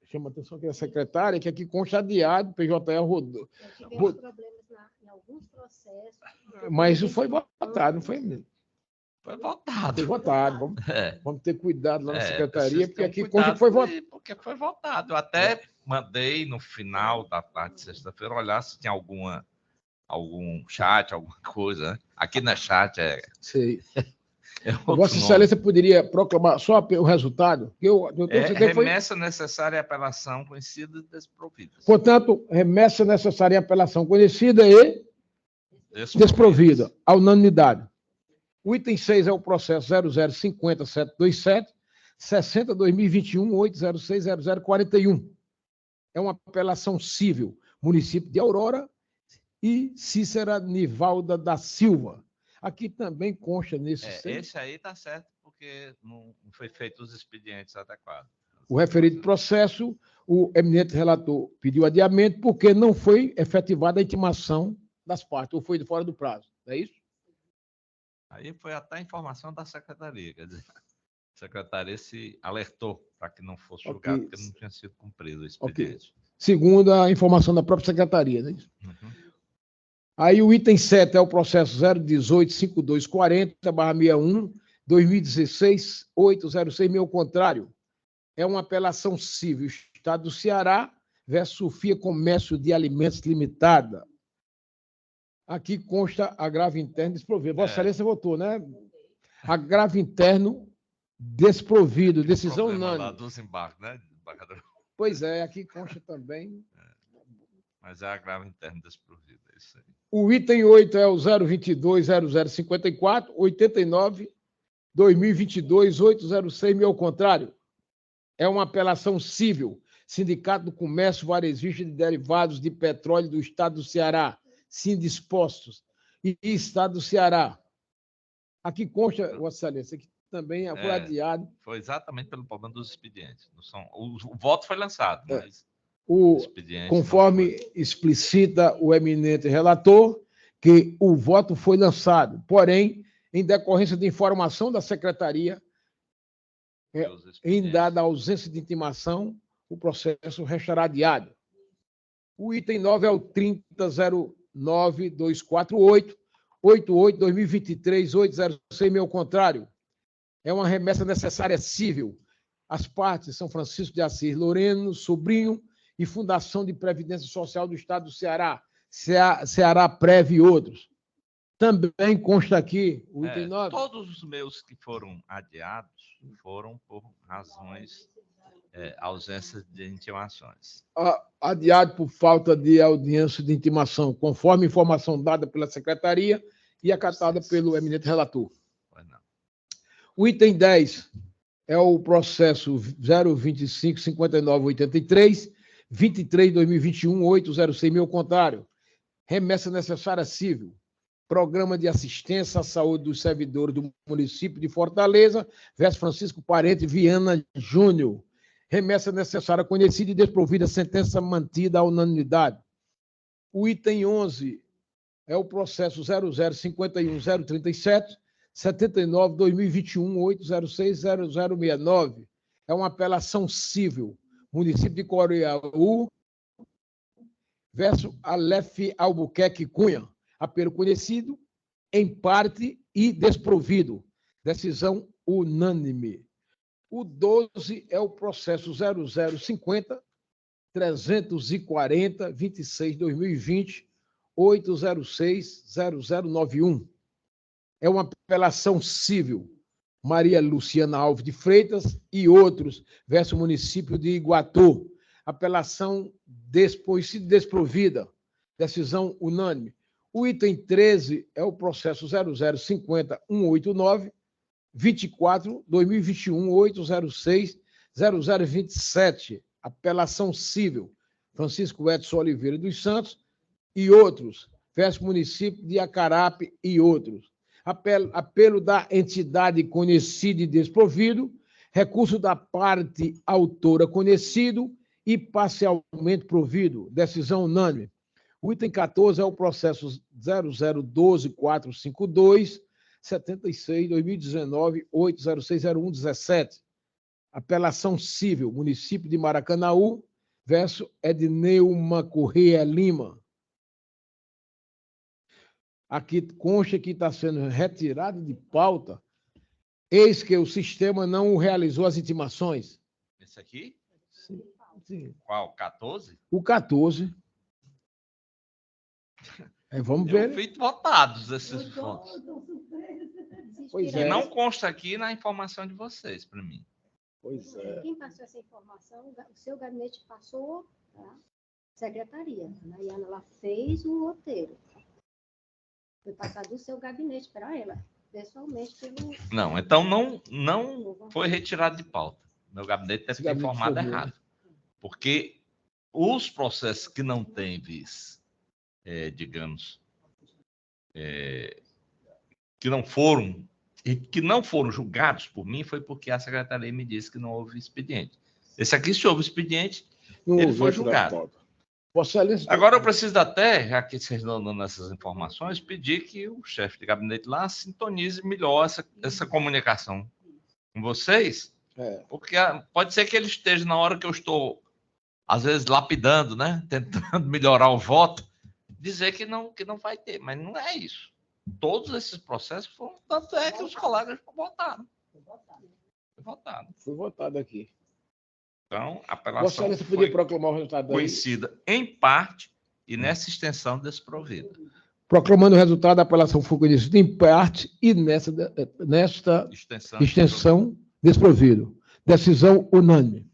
chama a atenção aqui a secretária, que aqui consta adiado, PJE rodou. Tivemos problemas em alguns processos. Mas isso foi votado, não foi mesmo? Foi votado. Foi votado. Vamos ter cuidado lá na secretaria, porque aqui consta que foi votado. Porque foi votado. Eu até mandei no final da tarde de sexta-feira olhar se tinha algum chat, alguma coisa. Né? Aqui na chat Sei. Vossa Excelência poderia proclamar só o resultado? Remessa necessária e apelação conhecida e desprovida. Portanto, remessa necessária e apelação conhecida e desprovida. A unanimidade. O item 6 é o processo 0050727, 60, 2021, 8060041. É uma apelação civil, município de Aurora e Cícera Nivalda da Silva. Aqui também consta nesse... Esse aí está certo, porque não foi feito os expedientes adequados. O referido processo, o eminente relator pediu adiamento porque não foi efetivada a intimação das partes, ou foi de fora do prazo. É isso? Aí foi até a informação da secretaria, quer dizer, a secretaria se alertou para que não fosse julgado, porque não tinha sido cumprido o expediente. Segundo a informação da própria secretaria, não é isso? Uhum. Aí o item 7 é o processo 018-5240/61, 2016, 806, meu contrário. É uma apelação civil, Estado do Ceará versus Sofia Comércio de Alimentos Limitada. Aqui consta agravo interno desprovido. Vossa Excelência votou, né? Agravo interno desprovido, decisão unânime. Lá dos embarques, né, embarcador? Pois é, aqui consta também. Mas é agravo interno desprovido, é isso aí. O item 8 é o 022-0054, 89, 2022, 806, meu contrário. É uma apelação civil, Sindicato do Comércio Varejista de Derivados de Petróleo do Estado do Ceará, Sindispostos, e Estado do Ceará. Aqui consta, Vossa Excelência, que também foi adiado. Foi exatamente pelo problema dos expedientes. O voto foi lançado, mas... Conforme explicita o eminente relator, que o voto foi lançado, porém, em decorrência de informação da secretaria, em dada a ausência de intimação, o processo restará adiado. O item 9 é o 30.09248, 88-2023, 806, meu contrário. É uma remessa necessária civil. As partes São Francisco de Assis, Loreno, Sobrinho e Fundação de Previdência Social do Estado do Ceará, Ceará Prev e outros. Também consta aqui o item 9. Todos os meus que foram adiados foram por razões, ausência de intimações. Adiado por falta de audiência de intimação, conforme informação dada pela secretaria e acatada pelo eminente relator. O item 10 é o processo 025-5983, 23-2021, 806, meu contrário. Remessa necessária civil. Programa de Assistência à Saúde dos Servidores do município de Fortaleza, versus Francisco Parente Viana Júnior. Remessa necessária conhecida e desprovida, sentença mantida à unanimidade. O item 11 é o processo 0051-037, 79-2021, 806-0069. É uma apelação civil. Município de Coreaú versus Aleph Albuquerque Cunha. Apelo conhecido, em parte e desprovido. Decisão unânime. O 12 é o processo 0050-340, 26-2020, 806-0091. É uma apelação civil. Maria Luciana Alves de Freitas e outros, versus município de Iguatu. Apelação desprovida. Decisão unânime. O item 13 é o processo 0050-189, 24, 2021, 806, 0027. Apelação civil. Francisco Edson Oliveira dos Santos e outros, versus município de Acarape e outros. Apelo da entidade conhecida e desprovido, recurso da parte autora conhecido e parcialmente provido. Decisão unânime. O item 14 é o processo 0012452, 76, 2019, 8060117. Apelação civil, município de Maracanaú, versus Edneuma Correia Lima. Aqui consta que está sendo retirado de pauta, eis que o sistema não realizou as intimações. Esse aqui? Sim. Sim. Qual? 14? O 14. Vamos ver. Feito votados esses pontos. Pois E não consta aqui na informação de vocês, para mim. Pois é. Quem passou essa informação, o seu gabinete passou para a secretaria. A Nayana ela fez o roteiro. Foi passado do seu gabinete para ela, pessoalmente pelo... Não, então não foi retirado de pauta. Meu gabinete deve ter informado errado. Porque os processos que não têm vice, digamos, que não foram julgados por mim, foi porque a secretaria me disse que não houve expediente. Esse aqui, se houve expediente, ele foi julgado. Agora eu preciso até, já que vocês estão dando essas informações, pedir que o chefe de gabinete lá sintonize melhor essa comunicação com vocês, porque pode ser que ele esteja na hora que eu estou, às vezes, lapidando, né? Tentando melhorar o voto, dizer que não vai ter, mas não é isso. Todos esses processos foram, tanto é que os colegas votaram. Foi votado aqui. Então, a Vossa apelação Excelência foi podia proclamar o resultado daí? conhecida em parte e nessa extensão desprovida. Proclamando o resultado, a apelação foi conhecida em parte e nesta extensão desprovido. Decisão unânime.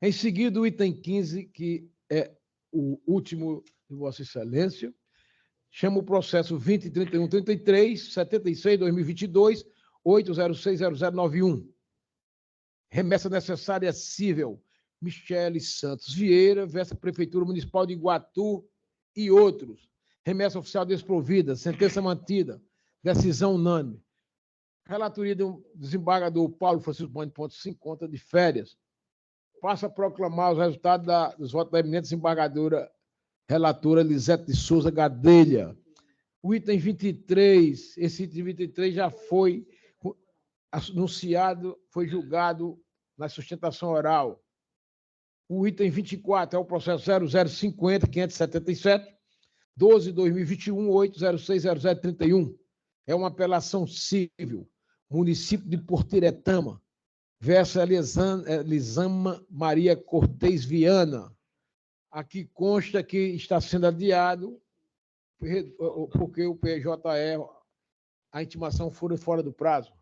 Em seguida, o item 15, que é o último de Vossa Excelência, chama o processo 20.31.33, 76/2022, 8060091. Remessa necessária cível, Michele Santos Vieira, versus Prefeitura Municipal de Iguatu e outros. Remessa oficial desprovida, sentença mantida, decisão unânime. Relatoria do desembargador Paulo Francisco Pontes, sem conta de férias. Passa a proclamar os resultados dos votos da eminente desembargadora relatora Lisete de Souza Gadelha. O item 23, esse item 23 já foi anunciado, foi julgado na sustentação oral. O item 24 é o processo 0050.577, 12/2021, 8060031. É uma apelação civil, município de Portiretama, versus Elisama Maria Cortez Viana. Aqui consta que está sendo adiado porque o PJE, a intimação foi fora do prazo.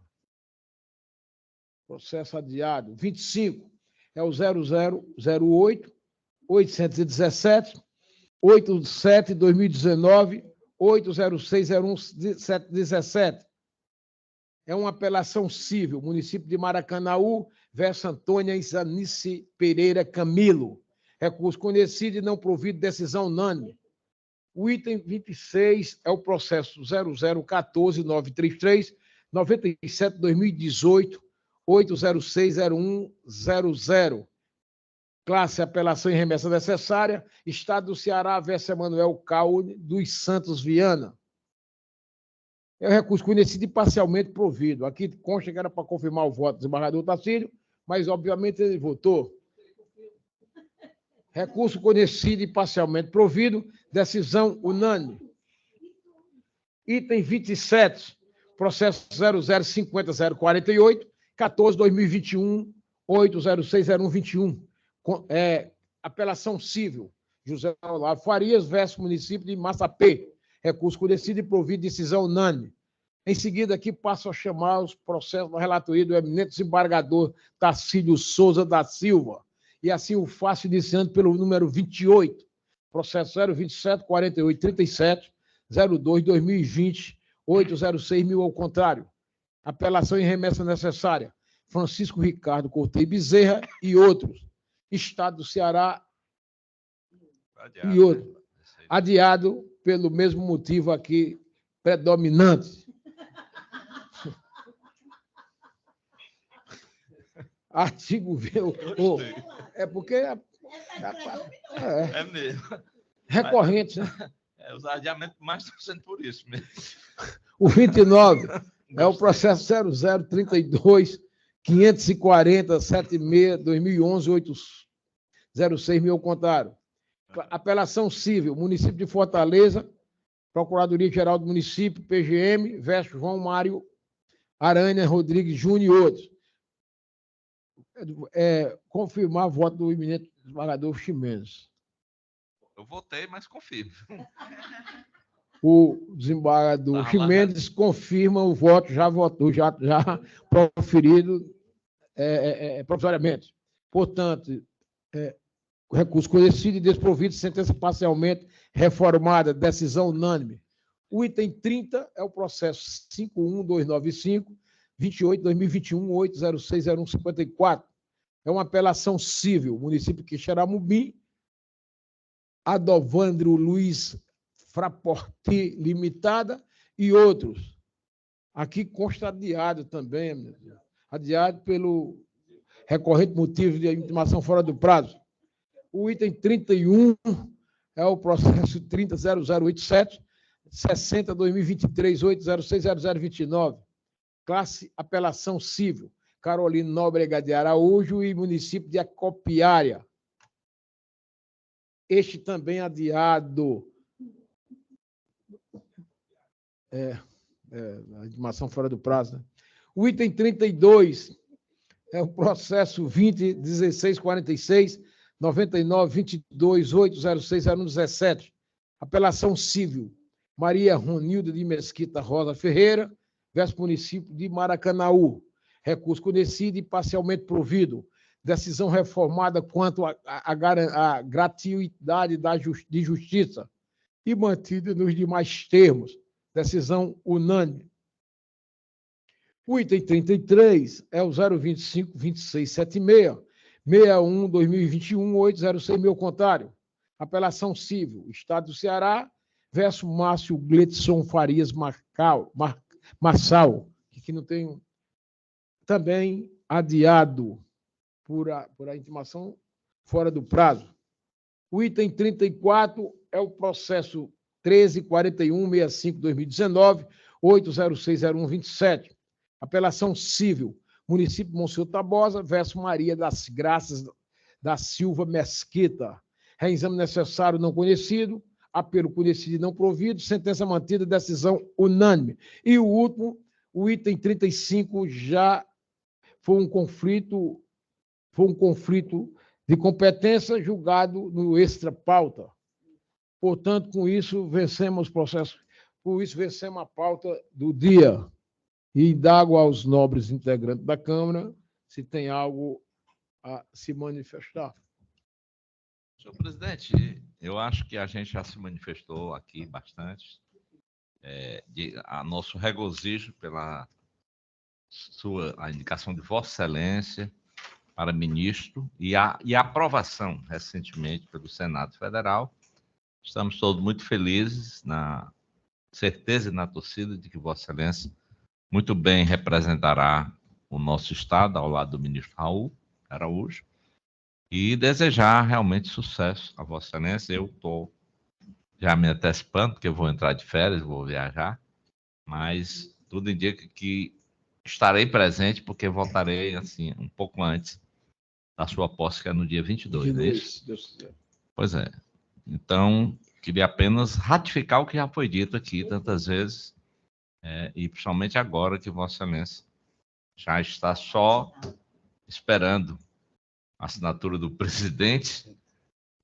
Processo adiado. 25 é o 0008-817, 87/2019, 8060117. É uma apelação civil, município de Maracanaú, versus Antônia Isanice Pereira Camilo. Recurso conhecido e não provido, decisão unânime. O item 26 é o processo 0014.933, 97/2018, 8060100. Classe apelação em remessa necessária, Estado do Ceará versus Emanuel Caule dos Santos Viana. É o recurso conhecido e parcialmente provido. Aqui consta que era para confirmar o voto do desembargador Tacílio, mas obviamente ele votou. Recurso conhecido e parcialmente provido, decisão unânime. Item 27, processo 0050.048, 14/2021, 8060121. Apelação civil, José Olavo Farias versus município de Massapê. Recurso conhecido e provido, decisão unânime. Em seguida, aqui passo a chamar os processos da relatoria do eminente desembargador Tacílio Souza da Silva. E assim o faço, iniciando pelo número 28, processo 027.4837, 02/2020, 806.000 ao contrário. Apelação em remessa necessária, Francisco Ricardo Cortei Bezerra e outros. Estado do Ceará e outros. Adiado pelo mesmo motivo aqui predominante. Artigo... É porque... É mesmo. Recorrente, né? Os adiamentos mais estão sendo por isso mesmo. O 29 é o processo 0032.540.76/2011, 806.000 ao contrário. Apelação civil, município de Fortaleza, Procuradoria-Geral do Município, PGM, versus João Mário Aranha Rodrigues Júnior e outros. Confirmar o voto do eminente desembargador Ximenes. Eu votei, mas confirmo. O desembargador Ximenes confirma o voto, já votou, já proferido provisoriamente. Portanto, recurso conhecido e desprovido, sentença parcialmente reformada, decisão unânime. O item 30 é o processo 51295, 28/2021, 8060154. É uma apelação civil, município de Quixeramobim, Adovandro Luiz Fraporti Limitada e outros. Aqui consta adiado também, adiado pelo recorrente motivo de intimação fora do prazo. O item 31 é o processo 30.0087, 60/2023, 8060029. Classe apelação civil, Carolina Nóbrega de Araújo e município de Acopiária. Este também adiado A intimação fora do prazo. Né? O item 32 é o processo 20.1646, 99.22.806.017, apelação civil, Maria Ronilda de Mesquita Rosa Ferreira, versus município de Maracanaú, recurso conhecido e parcialmente provido, decisão reformada quanto à gratuidade de justiça e mantida nos demais termos, decisão unânime. O item 33 é o 025.2676, 61.2021.806, meu contrário. Apelação civil, Estado do Ceará, versus Márcio Gletson Farias Marçal, que não tem também adiado por a intimação fora do prazo. O item 34 é o processo 13.41.65.2019, 806.01.27. Apelação civil, município de Monsenhor Tabosa versus Maria das Graças da Silva Mesquita. Reexame necessário não conhecido, apelo conhecido e não provido, sentença mantida, decisão unânime. E o último, o item 35, já foi um conflito de competência julgado no extra pauta. Portanto, com isso, vencemos o processo, com isso, vencemos a pauta do dia. E indago aos nobres integrantes da Câmara se tem algo a se manifestar. Senhor presidente, eu acho que a gente já se manifestou aqui bastante, a nosso regozijo pela a indicação de Vossa Excelência para ministro e a aprovação recentemente pelo Senado Federal. Estamos todos muito felizes, na certeza e na torcida de que Vossa Excelência muito bem representará o nosso Estado ao lado do ministro Raul Araújo e desejar realmente sucesso a Vossa Excelência. Eu estou já me antecipando, porque eu vou entrar de férias, vou viajar, mas tudo indica que estarei presente, porque voltarei assim, um pouco antes da sua posse, que é no dia 22, não é isso? Deus quiser. Pois é. Então, queria apenas ratificar o que já foi dito aqui tantas vezes, e principalmente agora que Vossa Excelência já está só esperando a assinatura do presidente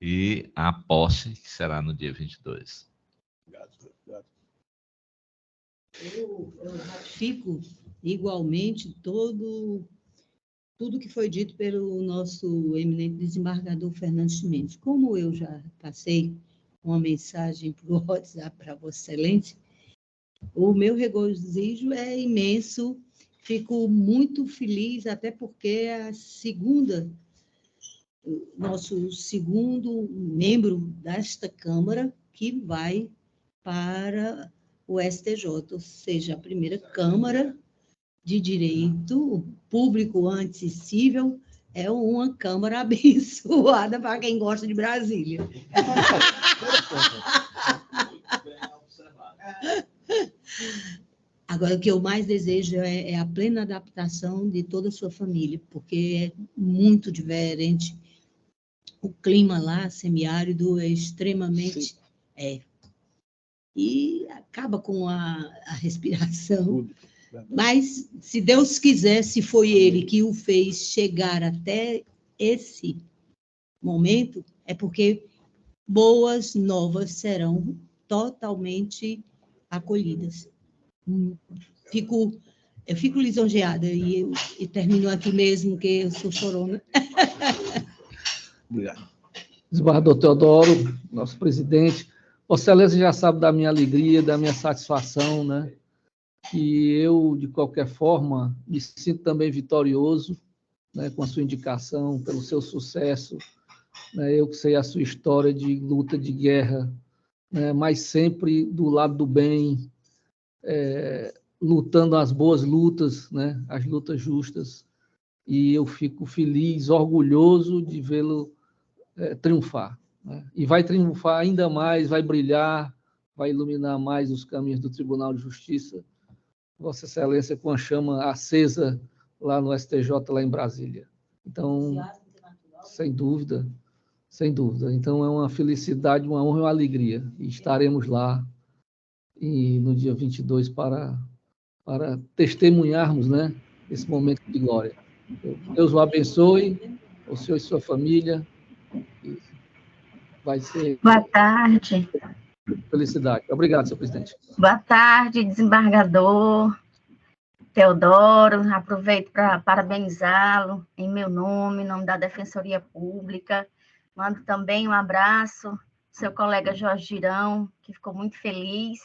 e a posse, que será no dia 22. Obrigado. Eu ratifico igualmente tudo que foi dito pelo nosso eminente desembargador Fernando Chimenez. Como eu já passei uma mensagem por WhatsApp para Vossa Excelência, o meu regozijo é imenso, fico muito feliz, até porque nosso segundo membro desta Câmara que vai para o STJ, ou seja, a primeira Câmara de Direito Público Acessível é uma Câmara abençoada para quem gosta de Brasília. Agora, o que eu mais desejo é a plena adaptação de toda a sua família, porque é muito diferente. O clima lá, semiárido, é extremamente... E acaba com a respiração. Mas, se Deus quiser, se foi Ele que o fez chegar até esse momento, é porque boas novas serão totalmente acolhidas. Eu fico lisonjeada e termino aqui mesmo, que eu sou chorona. Obrigado. Desembargador Teodoro, nosso presidente, Vossa Excelência já sabe da minha alegria, da minha satisfação, né? E eu, de qualquer forma, me sinto também vitorioso, né, com a sua indicação, pelo seu sucesso, né? Eu que sei a sua história de luta, de guerra, né, mas sempre do lado do bem, lutando as boas lutas, né, as lutas justas, e eu fico feliz, orgulhoso de vê-lo triunfar, né? E vai triunfar ainda mais, vai brilhar, vai iluminar mais os caminhos do Tribunal de Justiça, Vossa Excelência com a chama acesa lá no STJ, lá em Brasília. Então, sem dúvida. Então, é uma felicidade, uma honra e uma alegria. E estaremos lá. e no dia 22 para testemunharmos, né, esse momento de glória. Deus o abençoe, o senhor e sua família. Vai ser... Boa tarde. Felicidade. Obrigado, senhor presidente. Boa tarde, desembargador Teodoro. Aproveito para parabenizá-lo em meu nome, em nome da Defensoria Pública. Mando também um abraço ao seu colega Jorge Girão, que ficou muito feliz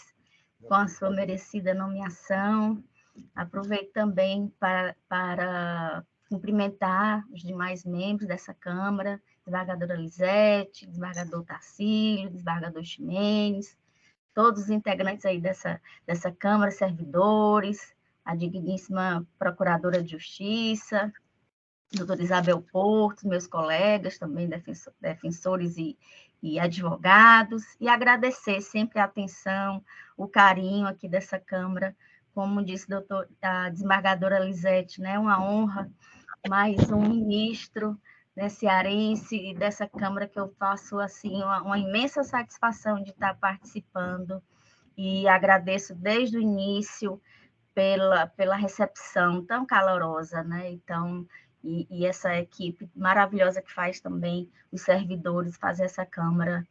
com a sua merecida nomeação. Aproveito também para cumprimentar os demais membros dessa Câmara, desembargadora Lisete, desembargador Tarcílio, desembargador Ximenes, todos os integrantes aí dessa Câmara, servidores, a digníssima Procuradora de Justiça, doutora Isabel Porto, meus colegas também, defensores e advogados, e agradecer sempre a atenção, o carinho aqui dessa Câmara, como disse a desembargadora Lisete, né, uma honra, mais um ministro, né, cearense, e dessa Câmara que eu faço assim, uma imensa satisfação de estar participando, e agradeço desde o início pela recepção tão calorosa, né? Então, e essa equipe maravilhosa que faz também os servidores, fazer essa Câmara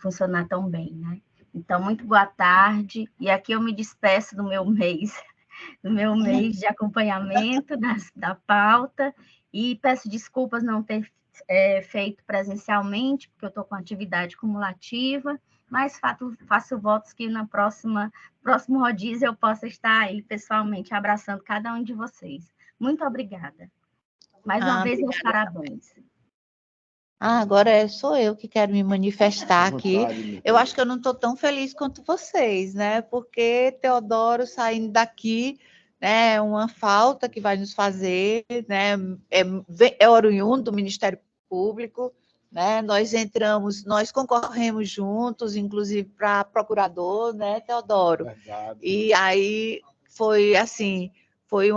funcionar tão bem, né? Então, muito boa tarde, e aqui eu me despeço do meu mês de acompanhamento da pauta, e peço desculpas não ter feito presencialmente, porque eu estou com atividade cumulativa, mas faço votos que na próximo rodízio eu possa estar aí pessoalmente abraçando cada um de vocês. Muito obrigada. Mais uma vez, meus parabéns. Agora sou eu que quero me manifestar aqui. Eu acho que eu não estou tão feliz quanto vocês, né? Porque Teodoro saindo daqui, né, uma falta que vai nos fazer, né? É oriundo do Ministério Público, né? Nós concorremos juntos, inclusive para procurador, né, Teodoro? Verdade. E aí foi assim, foi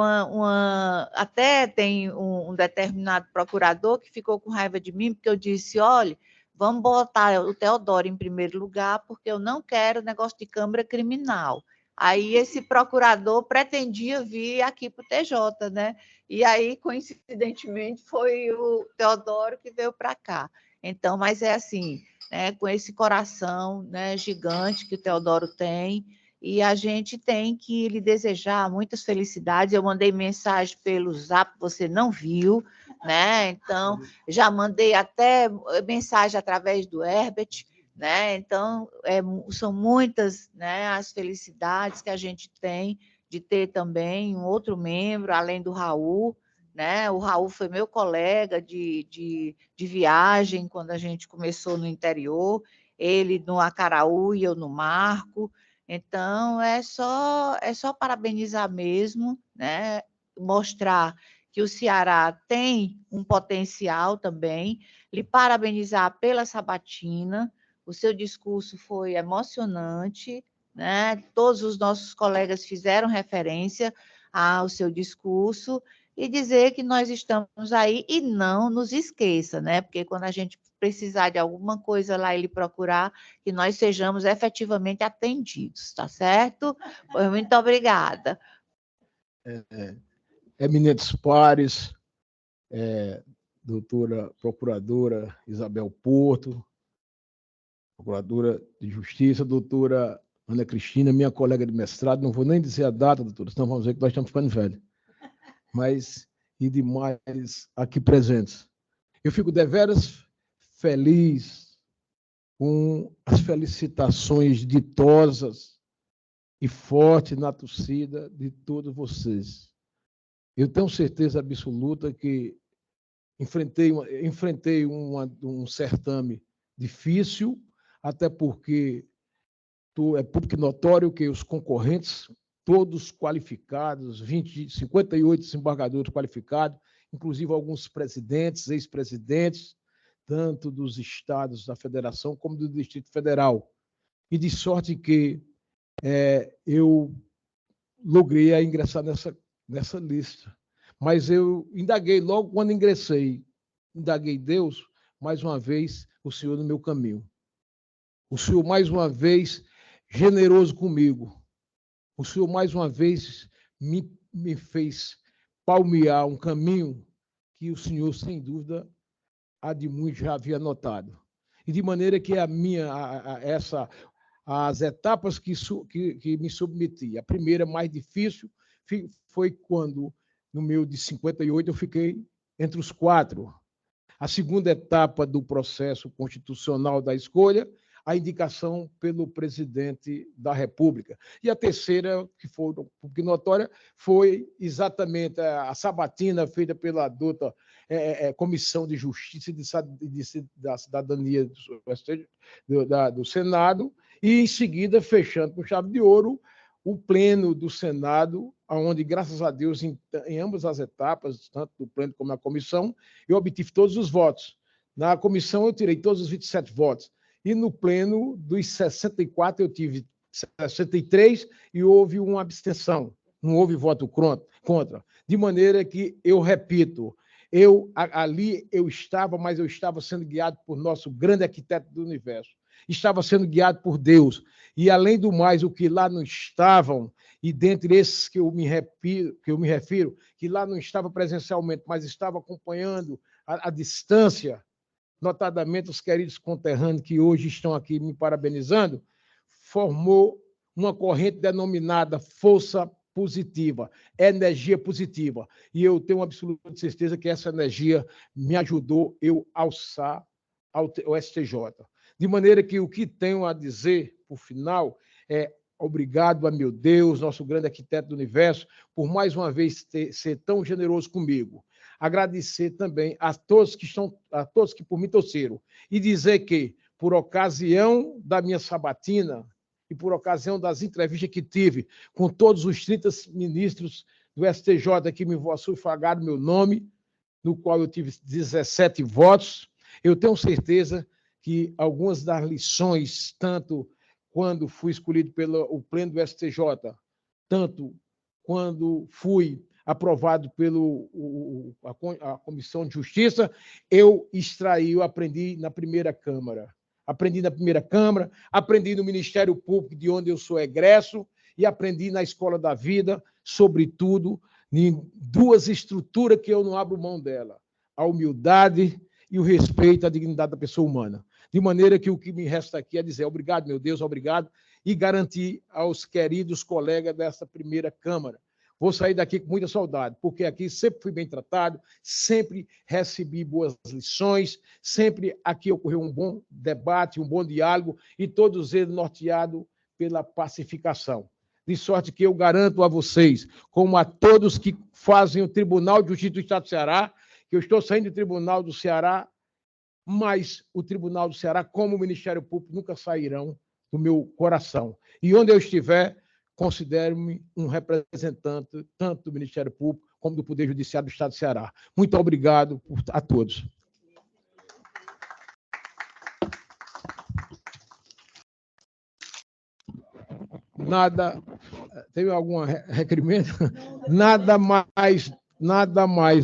até tem um determinado procurador que ficou com raiva de mim, porque eu disse, olha, vamos botar o Teodoro em primeiro lugar, porque eu não quero negócio de câmara criminal. Aí esse procurador pretendia vir aqui para o TJ, né? E aí, coincidentemente, foi o Teodoro que veio para cá. Então, mas é assim, né, com esse coração, né, gigante que o Teodoro tem, e a gente tem que lhe desejar muitas felicidades. Eu mandei mensagem pelo Zap, você não viu, né? Então, já mandei até mensagem através do Herbert, né? Então, são muitas, né, as felicidades que a gente tem de ter também um outro membro, além do Raul, né? O Raul foi meu colega de viagem quando a gente começou no interior, ele no Acaraú e eu no Marco. Então, é só parabenizar mesmo, né? Mostrar que o Ceará tem um potencial também, lhe parabenizar pela sabatina. O seu discurso foi emocionante, né? Todos os nossos colegas fizeram referência ao seu discurso, e dizer que nós estamos aí e não nos esqueça, né? Porque quando a gente precisar de alguma coisa lá e lhe procurar, que nós sejamos efetivamente atendidos, tá certo? Pois muito obrigada. Eminentes pares, doutora procuradora Isabel Porto, procuradora de Justiça, doutora Ana Cristina, minha colega de mestrado, não vou nem dizer a data, doutora, senão vamos ver que nós estamos ficando velhos, mas e demais aqui presentes. Eu fico deveras feliz com as felicitações ditosas e fortes na torcida de todos vocês. Eu tenho certeza absoluta que enfrentei um certame difícil, até porque é público e notório que os concorrentes, todos qualificados, 58 desembargadores qualificados, inclusive alguns presidentes, ex-presidentes, tanto dos estados da federação como do Distrito Federal. E de sorte que eu logrei ingressar nessa lista. Mas eu indaguei logo quando ingressei, indaguei Deus, mais uma vez, o Senhor no meu caminho. O Senhor, mais uma vez, generoso comigo. O Senhor, mais uma vez, me fez palmear um caminho que o Senhor, sem dúvida, há de muito já havia notado. E de maneira que as etapas que me submeti, a primeira, mais difícil, foi quando, no meu de 58, eu fiquei entre os 4. A segunda etapa do processo constitucional da escolha, a indicação pelo presidente da República. E a terceira, que foi notória, foi exatamente a sabatina feita pela adulta Comissão de Justiça e da Cidadania do Senado, e, em seguida, fechando com chave de ouro, o pleno do Senado, onde, graças a Deus, em ambas as etapas, tanto do pleno como na comissão, eu obtive todos os votos. Na comissão, eu tirei todos os 27 votos. E no pleno, dos 64, eu tive 63 e houve uma abstenção. Não houve voto contra. De maneira que, eu repito, ali eu estava, mas eu estava sendo guiado por nosso grande arquiteto do universo. Estava sendo guiado por Deus. E, além do mais, o que lá não estavam, e dentre esses que eu me refiro, que lá não estava presencialmente, mas estava acompanhando à distância, notadamente os queridos conterrâneos que hoje estão aqui me parabenizando, formou uma corrente denominada força positiva, energia positiva. E eu tenho absoluta certeza que essa energia me ajudou eu alçar ao STJ. De maneira que o que tenho a dizer, por final, é obrigado a meu Deus, nosso grande arquiteto do universo, por mais uma vez ser tão generoso comigo. Agradecer também a todos que por mim torceram. E dizer que, por ocasião da minha sabatina e por ocasião das entrevistas que tive com todos os 30 ministros do STJ que me sufragaram meu nome, no qual eu tive 17 votos, eu tenho certeza que algumas das lições, tanto quando fui escolhido pelo pleno do STJ, tanto quando fui aprovado pela Comissão de Justiça, eu aprendi na primeira Câmara. Aprendi na primeira Câmara, aprendi no Ministério Público, de onde eu sou egresso, e aprendi na Escola da Vida, sobretudo, em duas estruturas que eu não abro mão dela: a humildade e o respeito à dignidade da pessoa humana. De maneira que o que me resta aqui é dizer obrigado, meu Deus, obrigado, e garantir aos queridos colegas dessa primeira Câmara. Vou sair daqui com muita saudade, porque aqui sempre fui bem tratado, sempre recebi boas lições, sempre aqui ocorreu um bom debate, um bom diálogo, e todos eles norteados pela pacificação. De sorte que eu garanto a vocês, como a todos que fazem o Tribunal de Justiça do Estado do Ceará, que eu estou saindo do Tribunal do Ceará, mas o Tribunal do Ceará, como o Ministério Público, nunca sairão do meu coração. E onde eu estiver, considero-me um representante tanto do Ministério Público como do Poder Judiciário do Estado do Ceará. Muito obrigado a todos. Teve algum requerimento? Nada mais,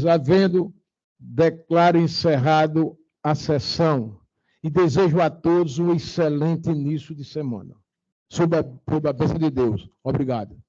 havendo, declaro encerrado a sessão e desejo a todos um excelente início de semana. Sob a bênção de Deus. Obrigado.